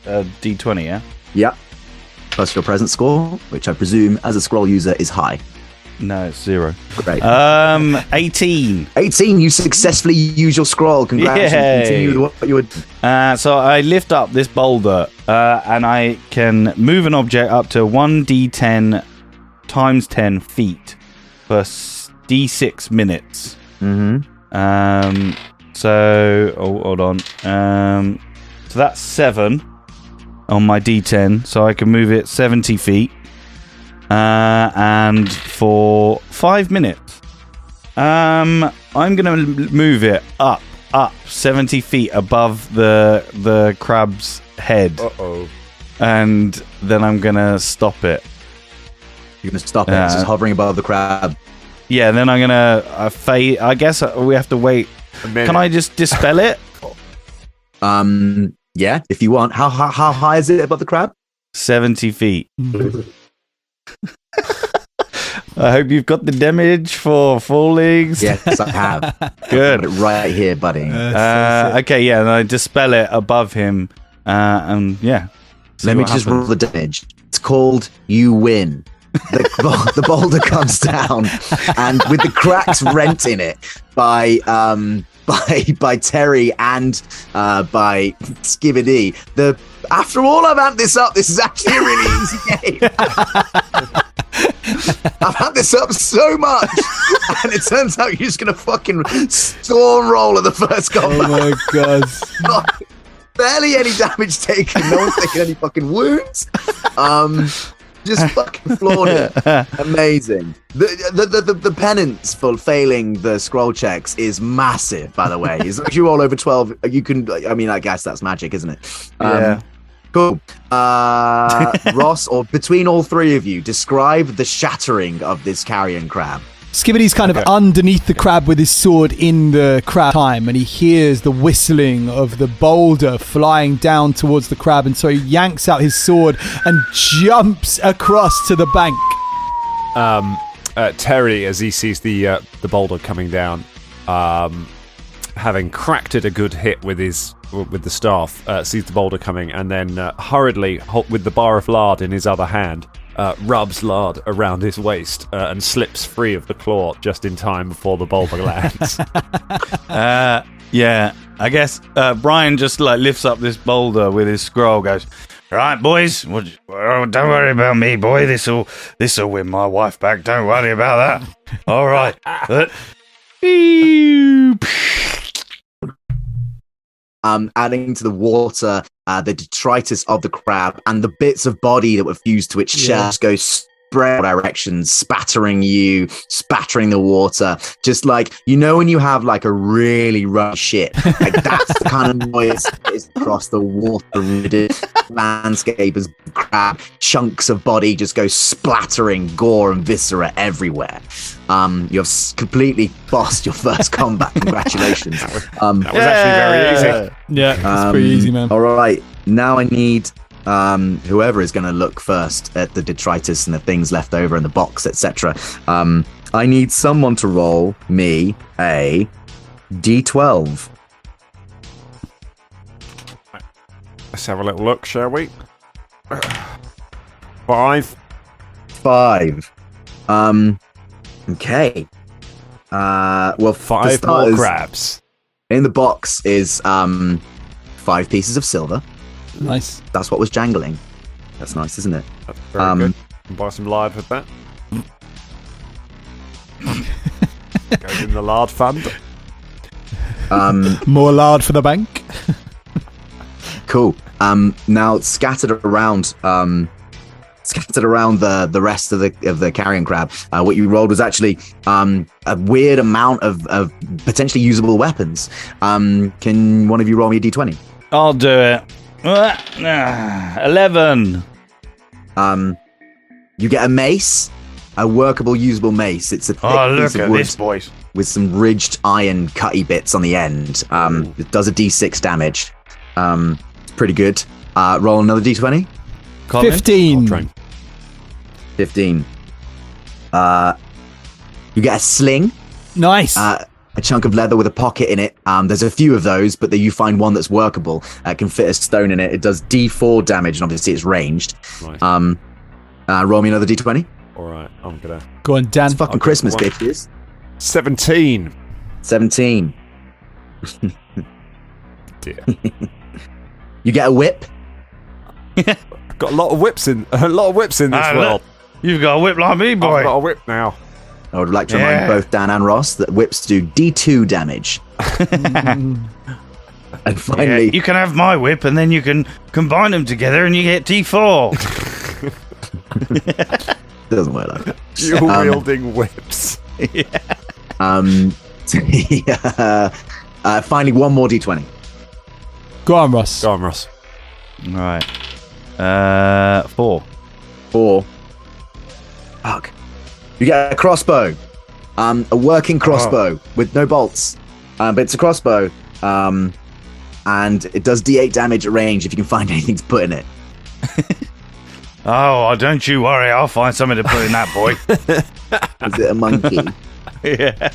a d20, yeah? Yeah. Plus your presence score, which I presume, as a scroll user, is high. No, it's 0. Great. 18. 18, you successfully use your scroll. Congratulations. Yay. Continue with what you would. So I lift up this boulder, and I can move an object up to 1d10 times 10 feet for d6 minutes. Hold on. So that's 7 on my d10, so I can move it 70 feet. And for 5 minutes, I'm gonna move it up 70 feet above the crab's head. And then I'm gonna stop it. You're gonna stop it. It's just hovering above the crab. Yeah, then I'm gonna fade. I guess we have to wait. Can I just dispel it? Yeah, if you want. How high is it above the crab? 70 feet. I hope you've got the damage for falling. Yes, I have. Good. I've got it right here, buddy. Okay, yeah, and I dispel it above him. And yeah. Let me just roll the damage. It's called You Win. The boulder comes down, and with the cracks rent in it by Terry and by Scibbidy. After all, I've amped this up. This is actually a really easy game. I've had this up so much, and it turns out you're just gonna fucking storm roll at the first combat. Oh my god! Barely any damage taken. No one's taken any fucking wounds. Just fucking floored it. Amazing. The penance for failing the scroll checks is massive, by the way. As long as you roll over 12, you can. I mean, I guess that's magic, isn't it? Yeah. Cool. Ross, or between all three of you, describe the shattering of this carrion crab. Skibbidy's kind of underneath the crab with his sword in the crab time, and he hears the whistling of the boulder flying down towards the crab, and so he yanks out his sword and jumps across to the bank. Terry, as he sees the boulder coming down, having cracked it a good hit with the staff, sees the boulder coming, and then hurriedly, with the bar of lard in his other hand, rubs lard around his waist and slips free of the claw just in time before the boulder lands. Yeah. I guess Brian just like lifts up this boulder with his scroll. Goes, right, boys. Don't worry about me, boy. This'll win my wife back. Don't worry about that. All right. Adding to the water, the detritus of the crab and the bits of body that were fused to its shell go spread directions, spattering you, spattering the water. Just like, when you have like a really rough shit, like that's the kind of noise that is across the water landscape as crab chunks of body just go splattering gore and viscera everywhere. You have completely bossed your first combat. Congratulations. That was actually very easy. Yeah, it's pretty easy, man. All right, now I need whoever is going to look first at the detritus and the things left over in the box, etc. I need someone to roll me a D12. Let's have a little look, shall we? 5. Okay. Well, 5 more crabs. In the box is 5 pieces of silver. Nice. That's what was jangling. That's nice, isn't it? That's very good. Can buy some lard with that. Goes in the lard fund. More lard for the bank. Cool. Now scattered around the rest of the carrion crab, what you rolled was actually a weird amount of potentially usable weapons. Can one of you roll me a d20? I'll do it. 11. You get a mace, a workable, usable mace. It's a thick piece of wood this, boys, with some ridged iron cutty bits on the end. It does a d6 damage. It's pretty good. Roll another d20. 15. 15. You get a sling. Nice. A chunk of leather with a pocket in it. There's a few of those, but then you find one that's workable. Can fit a stone in it. It does D4 damage, and obviously it's ranged. Nice. Roll me another D20. All right, I'm gonna go on, Dan. It's fucking Christmas, bitches. 17. 17. Dear. You get a whip. Got a lot of whips in this world. You've got a whip like me, boy. I've got a whip now. I would like to remind both Dan and Ross that whips do D2 damage. And finally, you can have my whip, and then you can combine them together, and you get D4. Doesn't work like that. Dual wielding whips. Finally, one more D20. Go on, Ross. Go on, Ross. All right. 4. Fuck. You get a crossbow. A working crossbow with no bolts. But it's a crossbow. And it does D8 damage at range if you can find anything to put in it. Oh, don't you worry. I'll find something to put in that, boy. Is it a monkey? Yeah.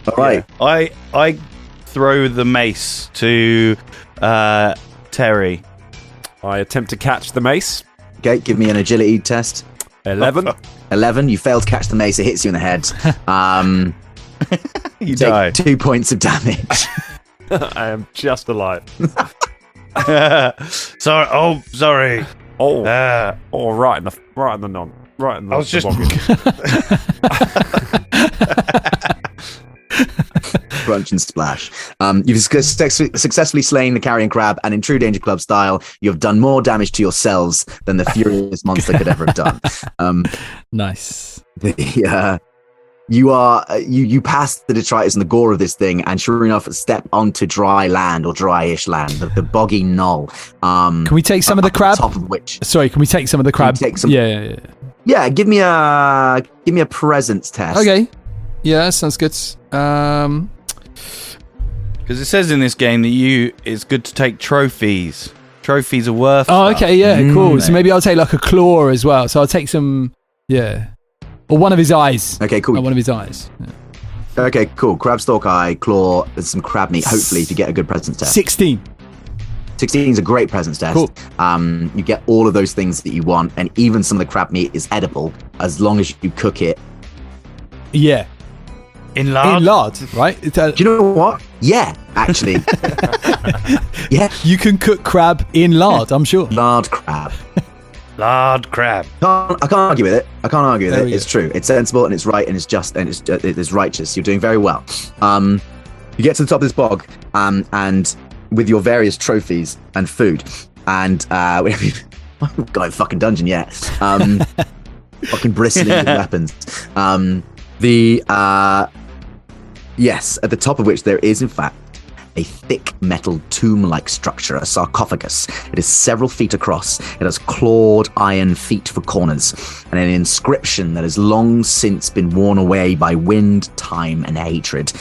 All right. Yeah. I throw the mace to Terry. I attempt to catch the mace. Okay, give me an agility test. 11. 11. You fail to catch the mace. It hits you in the head. You die. 2 points of damage. I am just alive. Sorry. Oh, sorry. Oh, right in the non. Right in the. I was just. Crunch and splash. You've successfully slain the carrion crab, and in true Danger Club style, you have done more damage to yourselves than the furious monster could ever have done. Nice. You pass the detritus and the gore of this thing, and sure enough, step onto dry land or dryish land, the boggy knoll. Can we take some of the crab? Top of which? Sorry, can we take some of the crab? Yeah. Yeah, give me a presence test. Okay. Yeah, sounds good. Because it says in this game that it's good to take trophies. Trophies are worth. Oh, okay, yeah, cool. So maybe I'll take like a claw as well. So I'll take some, or one of his eyes. Okay, cool. One of his eyes. Yeah. Okay, cool. Crab stalk eye, claw, and some crab meat. Hopefully, if you get a good presence test. 16. 16 is a great presence test. Cool. You get all of those things that you want, and even some of the crab meat is edible as long as you cook it. Yeah. In lard, right? Do you know what? Yeah, actually. Yeah. You can cook crab in lard, I'm sure. Lard crab. Lard crab. I can't argue with it. It's true. It's sensible and it's right and it's just and it's righteous. You're doing very well. You get to the top of this bog, and with your various trophies and food, and we haven't got a fucking dungeon yet. Fucking bristling with weapons. Yes, at the top of which there is in fact a thick metal tomb-like structure, a sarcophagus. It is several feet across. It has clawed iron feet for corners, and an inscription that has long since been worn away by wind, time, and hatred.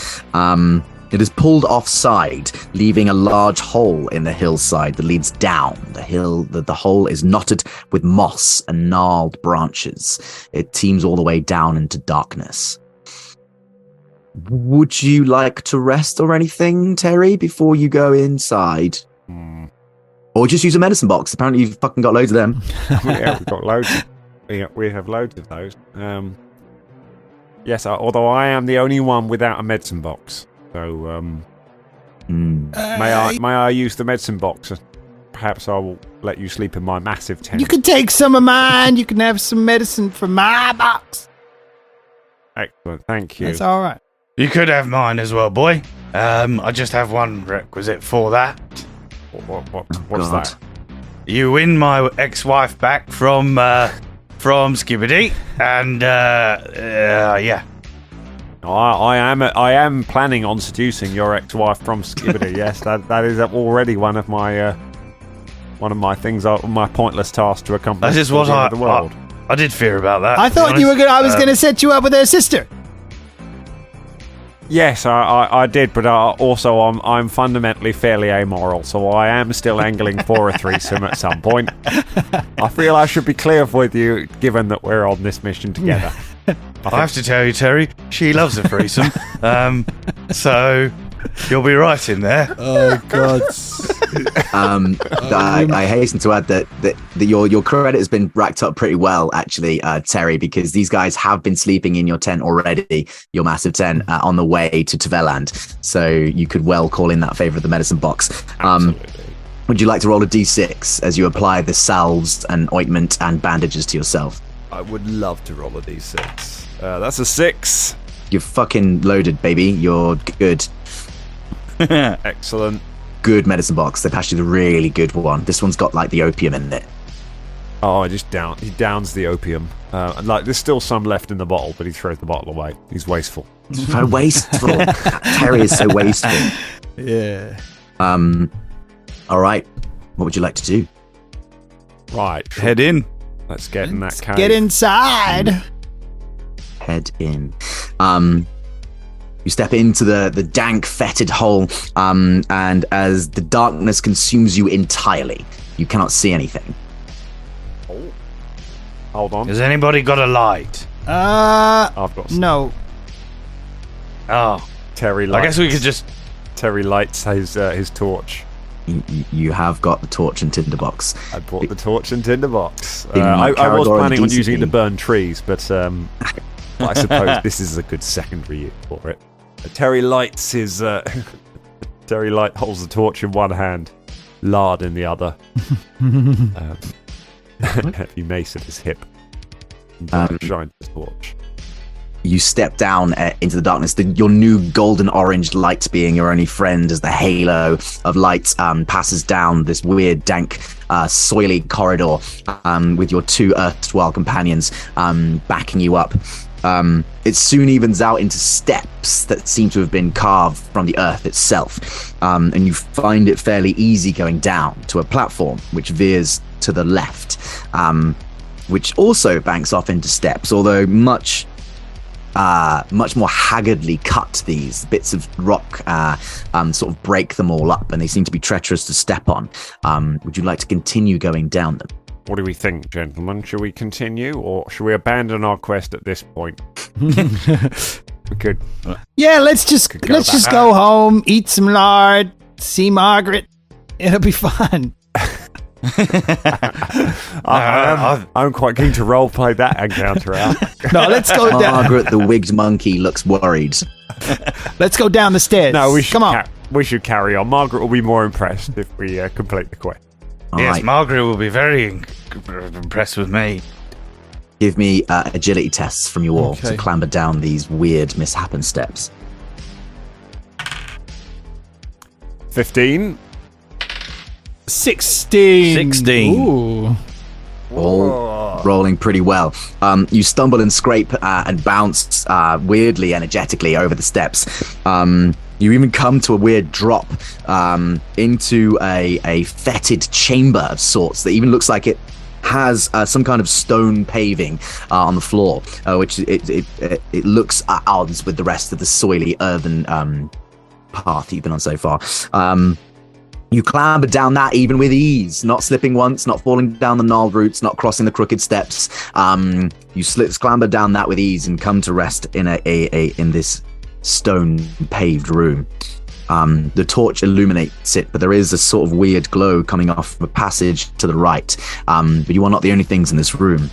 It is pulled offside, leaving a large hole in the hillside that leads down the hill. The hole is knotted with moss and gnarled branches. It teems all the way down into darkness. Would you like to rest or anything, Terry, before you go inside? Or just use a medicine box. Apparently you've fucking got loads of them. Yeah, we've got loads. We have loads of those. Yes, although I am the only one without a medicine box. So, may I use the medicine box? Perhaps I will let you sleep in my massive tent. You can take some of mine. You can have some medicine from my box. Excellent, thank you. That's all right. You could have mine as well, boy. I just have one requisite for that. What's that? You win my ex-wife back from Scibbidy, and yeah. I am planning on seducing your ex-wife from Scibbidy. Yes, that is already one of my things, my pointless task to accomplish. That is what the world. I did fear about that. I thought I was going to set you up with her sister. Yes, I did, but also I'm fundamentally fairly amoral, so I am still angling for a threesome at some point. I feel I should be clear with you, given that we're on this mission together. I have to tell you, Terry, she loves a threesome, so you'll be right in there. Oh, God. I hasten to add that your credit has been racked up pretty well, actually, Terry, because these guys have been sleeping in your tent already, your massive tent, on the way to Taveland. So you could well call in that favor of the medicine box. Would you like to roll a d6 as you apply the salves and ointment and bandages to yourself? I would love to roll a d6. That's a 6. You're fucking loaded, baby. You're good. Excellent. Good medicine box. They passed you the really good one. This one's got like the opium in it. Oh, he downs the opium. There's still some left in the bottle, but he throws the bottle away. He's wasteful. So wasteful. Terry is so wasteful. Yeah. All right. What would you like to do? Right. Head in. Let's get in that cave. Get inside. Head in. You step into the dank, fetid hole, and as the darkness consumes you entirely, you cannot see anything. Oh. Hold on. Has anybody got a light? I've got some. No. Oh. Terry lights. I guess we could just... Terry lights his torch. You have got the torch and tinderbox. I brought the torch and tinderbox. I was planning on using it to burn trees, but I suppose this is a good secondary use for it. Terry lights his... Terry holds the torch in one hand, lard in the other. Heavy mace at his hip. Shines his torch. You step down into the darkness. Your new golden orange light being your only friend as the halo of light passes down this weird, dank, soily corridor with your two erstwhile companions backing you up. It soon evens out into steps that seem to have been carved from the earth itself. And you find it fairly easy going down to a platform which veers to the left, which also banks off into steps, although much more haggardly cut. These bits of rock sort of break them all up, and they seem to be treacherous to step on. Would you like to continue going down them? What do we think, gentlemen? Should we continue, or should we abandon our quest at this point? We could. Yeah, let's just go home, eat some lard, see Margaret. It'll be fun. I'm quite keen to roleplay that encounter out. No, let's go down. Margaret, the wigged monkey, looks worried. Let's go down the stairs. No, we should come on. We should carry on. Margaret will be more impressed if we complete the quest. Yes, Margaret will be very impressed with me. Give me agility tests from you all to clamber down these weird mishappen steps. 15. 16. Ooh. All rolling pretty well. You stumble and scrape and bounce weirdly energetically over the steps. You even come to a weird drop into a fetid chamber of sorts that even looks like it has some kind of stone paving on the floor, which it looks at odds with the rest of the soily earthen path you've been on so far. You clamber down that even with ease, not slipping once, not falling down the gnarled roots, not crossing the crooked steps. You clamber down that with ease and come to rest in in this stone paved room. The torch illuminates it, but there is a sort of weird glow coming off a passage to the right. But you are not the only things in this room.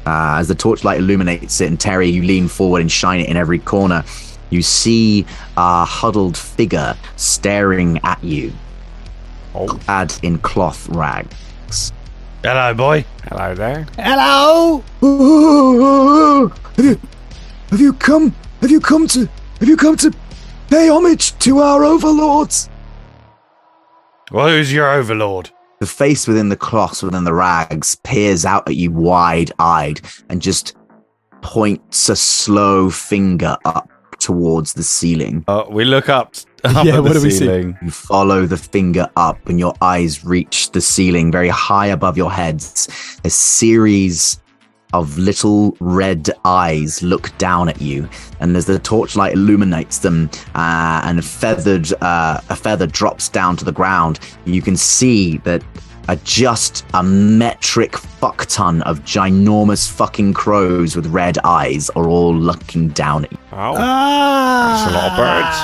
As the torchlight illuminates it, and Terry, you lean forward and shine it in every corner, you see a huddled figure staring at you, clad in cloth rags. Hello, boy. Hello there. Hello. Have you come to pay homage to our overlords? Well, who's your overlord? The face within the cloth, within the rags, peers out at you wide-eyed and just points a slow finger up towards the ceiling. We look up Yeah, at what the do we ceiling. You follow the finger up and your eyes reach the ceiling very high above your heads. A series of little red eyes look down at you, and as the torchlight illuminates them and a feather drops down to the ground, you can see that just a metric fuck ton of ginormous fucking crows with red eyes are all looking down at you. Oh, that's a lot of birds.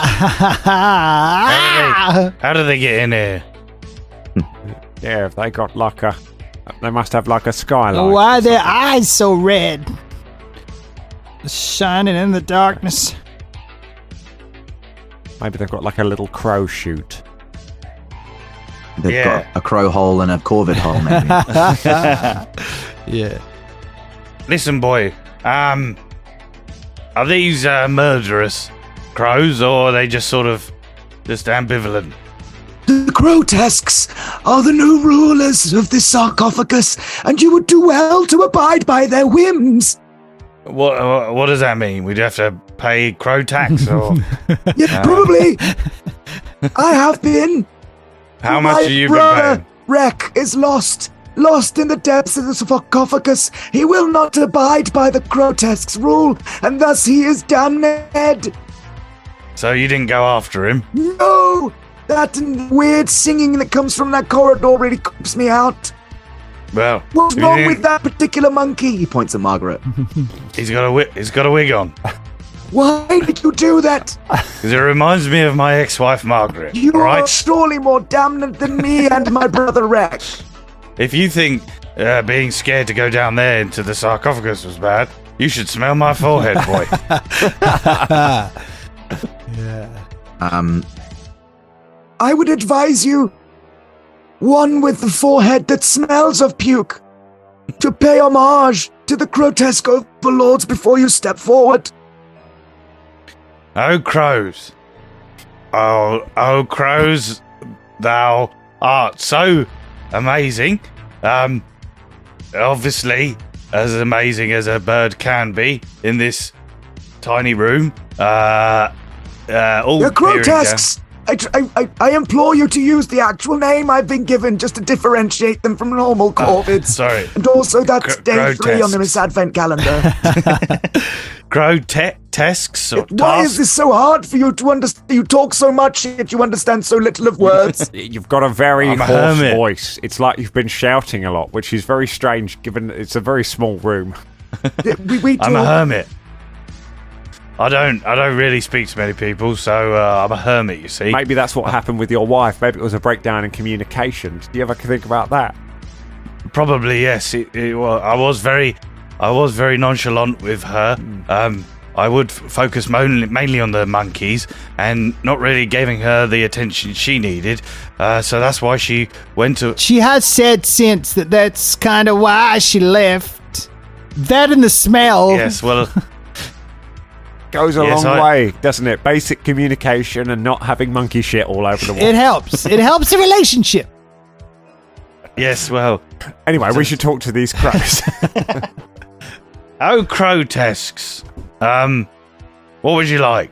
How do they get in here? Yeah, they got like they must have like a skylight. Why are their eyes so red? Shining in the darkness. Maybe they've got like a little crow chute. They've got a crow hole and a corvid hole, maybe. Yeah. Listen, boy. Are these murderous crows, or are they just sort of just ambivalent? The grotesques are the new rulers of this sarcophagus, and you would do well to abide by their whims. What does that mean? We'd have to pay crow tax, or Yeah, probably. I have been. how much have you been brother, paying? Wreck is lost in the depths of the sarcophagus. He will not abide by the grotesques' rule, and thus he is damned. So you didn't go after him? No! That weird singing that comes from that corridor really creeps me out. Well, What's wrong with that particular monkey? He points at Margaret. He's got a wig on. Why did you do that? Because it reminds me of my ex-wife Margaret. You all right? are surely more damned than me and my brother Rex. If you think being scared to go down there into the sarcophagus was bad, you should smell my forehead, boy. Yeah. I would advise you, one with the forehead that smells of puke, to pay homage to the grotesque overlords before you step forward. Oh, crows. Oh, crows, thou art so amazing. Obviously, as amazing as a bird can be in this tiny room. All They're grotesques! I implore you to use the actual name I've been given just to differentiate them from normal corvids. Sorry. And also that's day 3 on the Miss Advent calendar. Grotesques or Why is this so hard for you to understand? You talk so much, yet you understand so little of words. You've got a very I'm a hoarse hermit. voice. It's like you've been shouting a lot, which is very strange given it's a very small room. We I'm a talk. hermit. I don't really speak to many people, so I'm a hermit, you see. Maybe that's what happened with your wife. Maybe it was a breakdown in communication. Do you ever think about that? Probably yes. Well, I was very nonchalant with her. I would focus mainly on the monkeys and not really giving her the attention she needed. So that's why she went to... She has said since that's kind of why she left. That and the smell. Yes, well... Goes a long way, doesn't it? Basic communication and not having monkey shit all over the wall. It helps. It helps the relationship. Yes, well... Anyway, we should talk to these crows. Oh, Crowtesks. What would you like?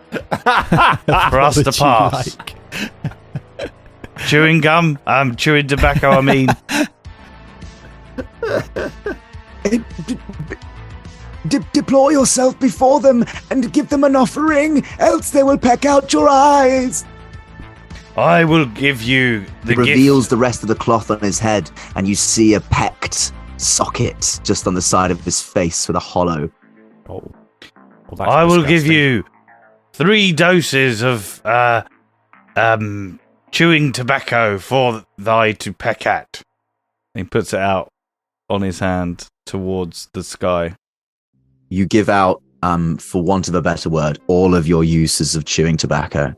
For us to pass? Like? Chewing gum? Chewing tobacco, I mean. Deploy yourself before them and give them an offering, else they will peck out your eyes. I will give you the gift. He reveals the rest of the cloth on his head, and you see a pecked socket just on the side of his face with a hollow. Oh. Well, I will give you 3 doses of chewing tobacco for thy to peck at. He puts it out on his hand towards the sky. You give out, for want of a better word, all of your uses of chewing tobacco.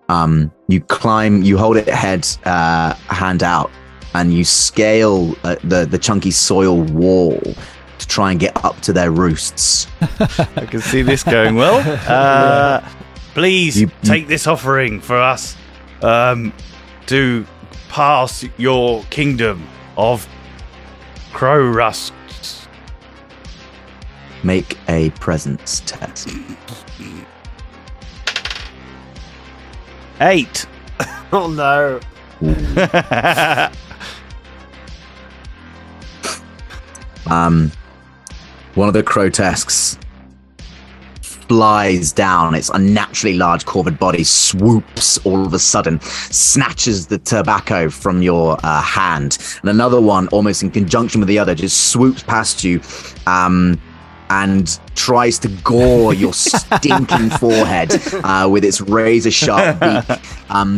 You hold it hand out, and you scale the chunky soil wall to try and get up to their roosts. I can see this going well. Please take this offering for us to pass your kingdom of crow rusks. Make a presence test. 8. Oh no. One of the Crowtesks flies down. Its unnaturally large corvid body swoops all of a sudden, snatches the tobacco from your hand, and another one, almost in conjunction with the other, just swoops past you and tries to gore your stinking forehead with its razor-sharp beak.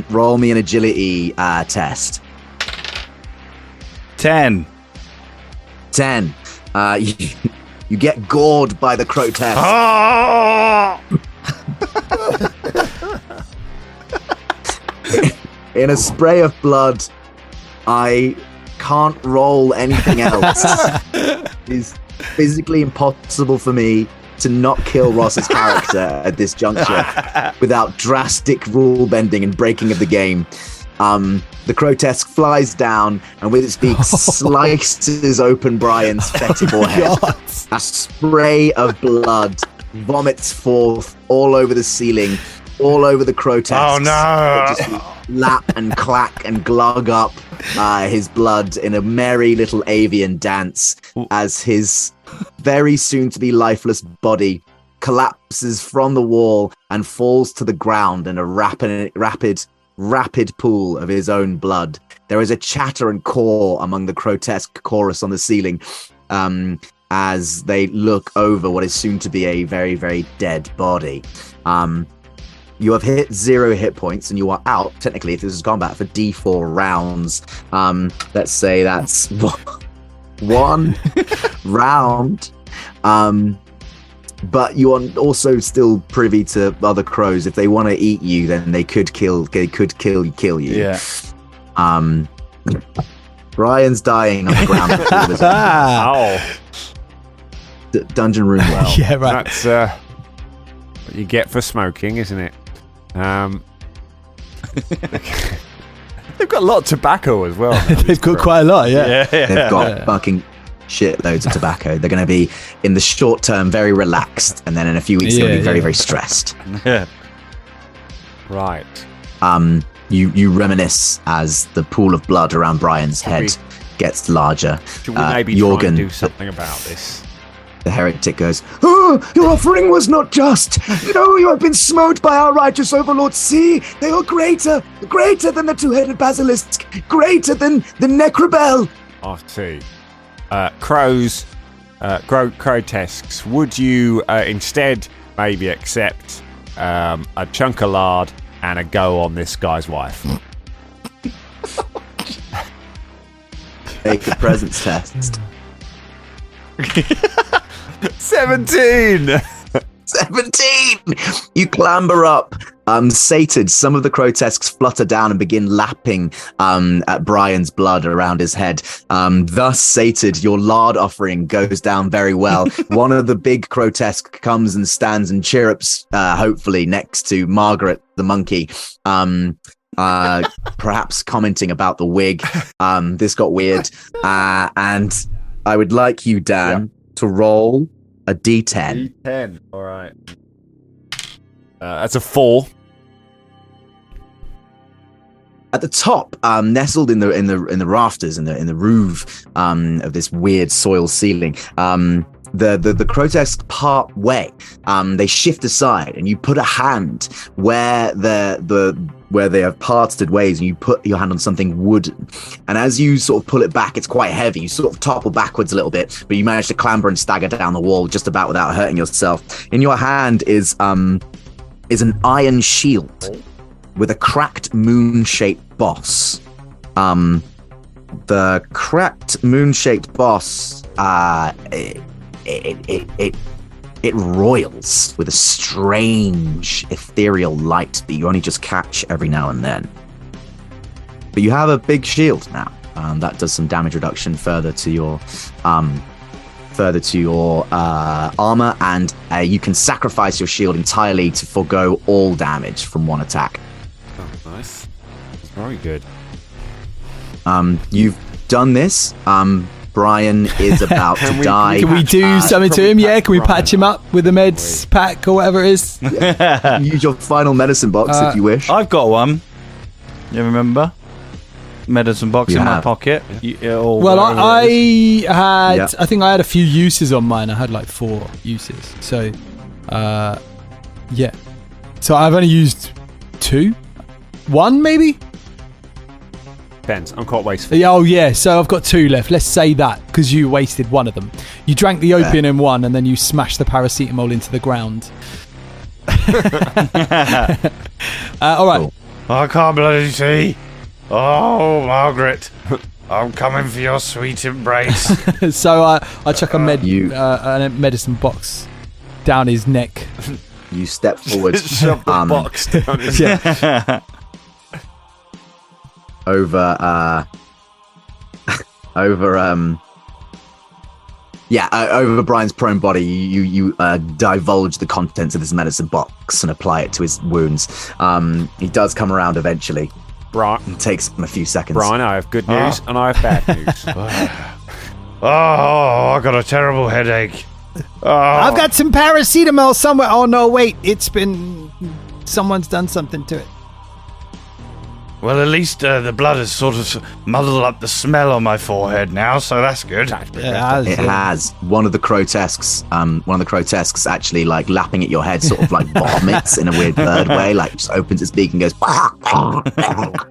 Roll me an agility test. 10. 10. You get gored by the Crowtesk. In a spray of blood, I can't roll anything else. It's physically impossible for me to not kill Ross's character at this juncture without drastic rule bending and breaking of the game. The Crowtesk flies down and with its beak slices open Brian's fetid forehead. A spray of blood vomits forth all over the ceiling, all over the Crowtesk. Oh no! Just lap and clack and glug up his blood in a merry little avian dance as his very soon to be lifeless body collapses from the wall and falls to the ground in a rapid pool of his own blood. There is a chatter and caw among the Crowtesk chorus on the ceiling as they look over what is soon to be a very, very dead body. You have hit 0 hit points and you are out, technically, if this is combat, for D4 rounds. Let's say that's 1 round. But you are also still privy to other crows. If they want to eat you, then they could kill you. Yeah. Brian's dying on the ground. Ow. Dungeon room well. Yeah, right. That's what you get for smoking, isn't it? They've got a lot of tobacco as well. They've got quite a lot, yeah. They've got fucking shitloads of tobacco. They're going to be, in the short term, very relaxed, and then in a few weeks, they'll be very, very stressed. Yeah. Right. You reminisce as the pool of blood around Brian's head gets larger. Should we maybe try and do something about this? The heretic goes, "Oh, your offering was not just. No, you have been smote by our righteous overlord. See, they are greater than the two-headed basilisk, greater than the necrobell." I see. Crows, Crowtesks, would you instead maybe accept a chunk of lard and a go on this guy's wife? Make a presence test. 17! 17! You clamber up, sated. Some of the grotesques flutter down and begin lapping at Brian's blood around his head. Thus sated, your lard offering goes down very well. One of the big grotesque comes and stands and chirrups, hopefully, next to Margaret the monkey. Perhaps commenting about the wig. This got weird. And I would like you, Dan, to roll a D10. D10. All right. That's a 4. At the top, nestled in the rafters, in the roof of this weird soil ceiling, the grotesque part way. They shift aside, and you put a hand where where they have parted ways, and you put your hand on something wooden. And as you sort of pull it back, it's quite heavy. You sort of topple backwards a little bit, but you manage to clamber and stagger down the wall just about without hurting yourself. In your hand is an iron shield with a cracked moon-shaped boss. The cracked moon-shaped boss, it roils with a strange ethereal light that you only just catch every now and then. But you have a big shield now. That does some damage reduction further to your armor, and you can sacrifice your shield entirely to forego all damage from one attack. Oh, nice. Very good. You've done this. Brian is about to die. Can we do something to him? Yeah, can we patch him up with a meds pack or whatever it is? Use your final medicine box if you wish. I've got one. You remember? Medicine box in my pocket. Well, I think I had a few uses on mine. I had like 4 uses. So, yeah. So I've only used 2? 1 maybe? Depends. I'm quite wasteful. Oh, yeah. So I've got 2 left. Let's say that, because you wasted 1 of them. You drank the opium in 1, and then you smashed the paracetamol into the ground. All right. Cool. I can't bloody see. Oh, Margaret. I'm coming for your sweet embrace. So I chuck a medicine box down his neck. You step forward. Shove the box down his neck. Over Brian's prone body, you divulge the contents of this medicine box and apply it to his wounds. He does come around eventually. Brian, it takes him a few seconds. Brian, I have good news and I have bad news. I got a terrible headache. I've got some paracetamol somewhere. Oh no, wait! Someone's done something to it. Well, at least the blood has sort of muddled up the smell on my forehead now, so that's good. It has. One of the grotesques actually like lapping at your head, sort of like vomits in a weird bird way, like just opens its beak and goes. Got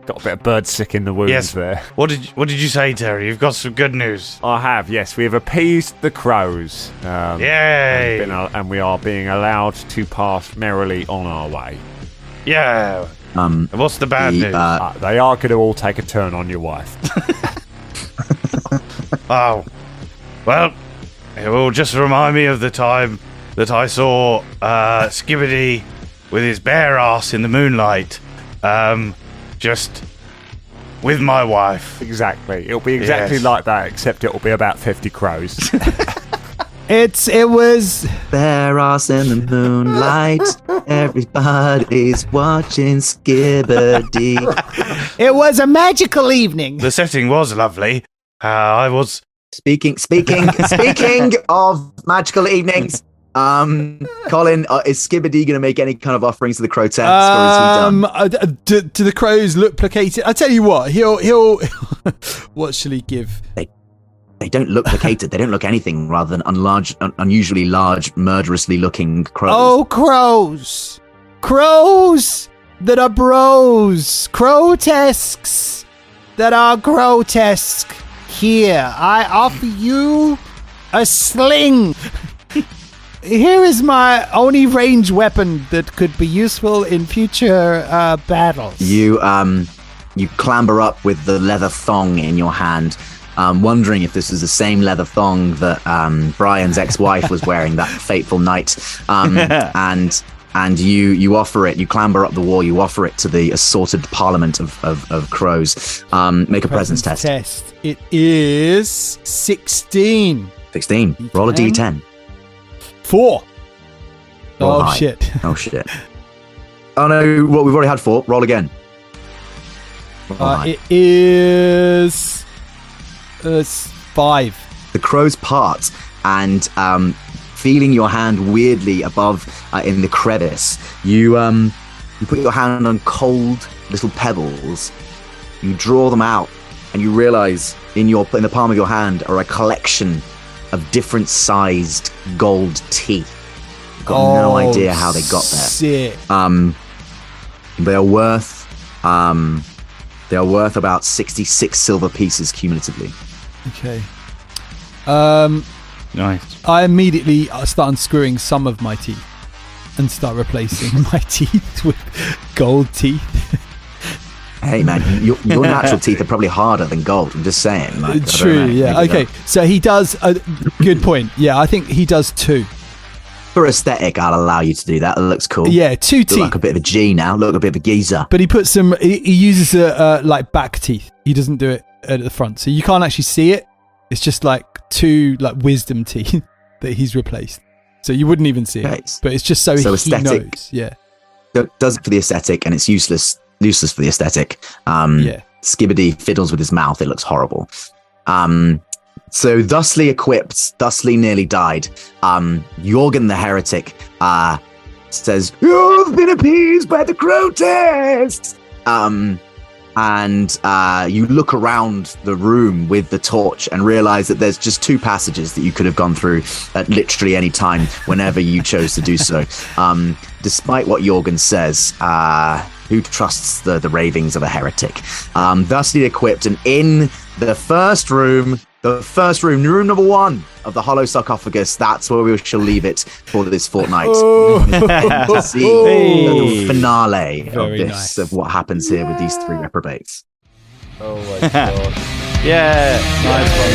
a bit of bird sick in the wounds there. What did you say, Terry? You've got some good news. I have. Yes, we have appeased the crows. Yay! And we are being allowed to pass merrily on our way. Yeah. What's the bad news? They are going to all take a turn on your wife. Oh. Well, it will just remind me of the time that I saw Scibbidy with his bare ass in the moonlight. Just with my wife. Exactly. It'll be exactly like that, except it'll be about 50 crows. It was bare ass in the moonlight. Everybody's watching Scibbidy. It was a magical evening. The setting was lovely. I was speaking of magical evenings. Colin, is Scibbidy going to make any kind of offerings to the grotesques, or is he done? Do the crows look placated? I tell you what, he'll what shall he give? They don't look placated. They don't look anything rather than unusually large, murderously looking crows. Oh, crows! Crows that are bros! Grotesques that are grotesque. Here, I offer you a sling. Here is my only range weapon that could be useful in future battles. You clamber up with the leather thong in your hand. wondering if this was the same leather thong that Brian's ex-wife was wearing that fateful night. And you offer it, you clamber up the wall, you offer it to the assorted parliament of crows. Make a presence test. It is 16. 16. D10. Roll a D10. 4. Roll high. Shit. Oh, shit. Oh, no. Well, we've already had 4. Roll again. It is 5. The crows part, and feeling your hand weirdly above in the crevice, you put your hand on cold little pebbles. You draw them out, and you realize in the palm of your hand are a collection of different sized gold teeth. You've got no idea how they got there. Sick. They are worth about 66 silver pieces cumulatively. Okay. Nice. I immediately start unscrewing some of my teeth and start replacing my teeth with gold teeth. Hey man, your natural teeth are probably harder than gold. I'm just saying. Like, true. Yeah. Okay. So he does. Good point. Yeah, I think he does 2. For aesthetic, I'll allow you to do that. It looks cool. Yeah, 2 teeth. Look like a bit of a G now. Look a bit of a geezer. But he puts some. He uses like back teeth. He doesn't do it at the front, so you can't actually see it. It's just like 2 like wisdom teeth that he's replaced. So you wouldn't even see it. But it's just so he aesthetic, knows. Yeah. Does it for the aesthetic, and it's useless for the aesthetic. Yeah. Scibbidy fiddles with his mouth. It looks horrible. So thusly equipped, thusly nearly died. Jorgen the heretic says, "You've been appeased by the grotesques." And you look around the room with the torch and realize that there's just 2 passages that you could have gone through at literally any time whenever you chose to do so. Despite what Jorgen says, who trusts the ravings of a heretic? Thusly equipped, and in the first room, room number 1 of the hollow sarcophagus, that's where we shall leave it for this fortnight. To see the finale of what happens here with these 3 reprobates. Oh my god. Yeah. Nice one.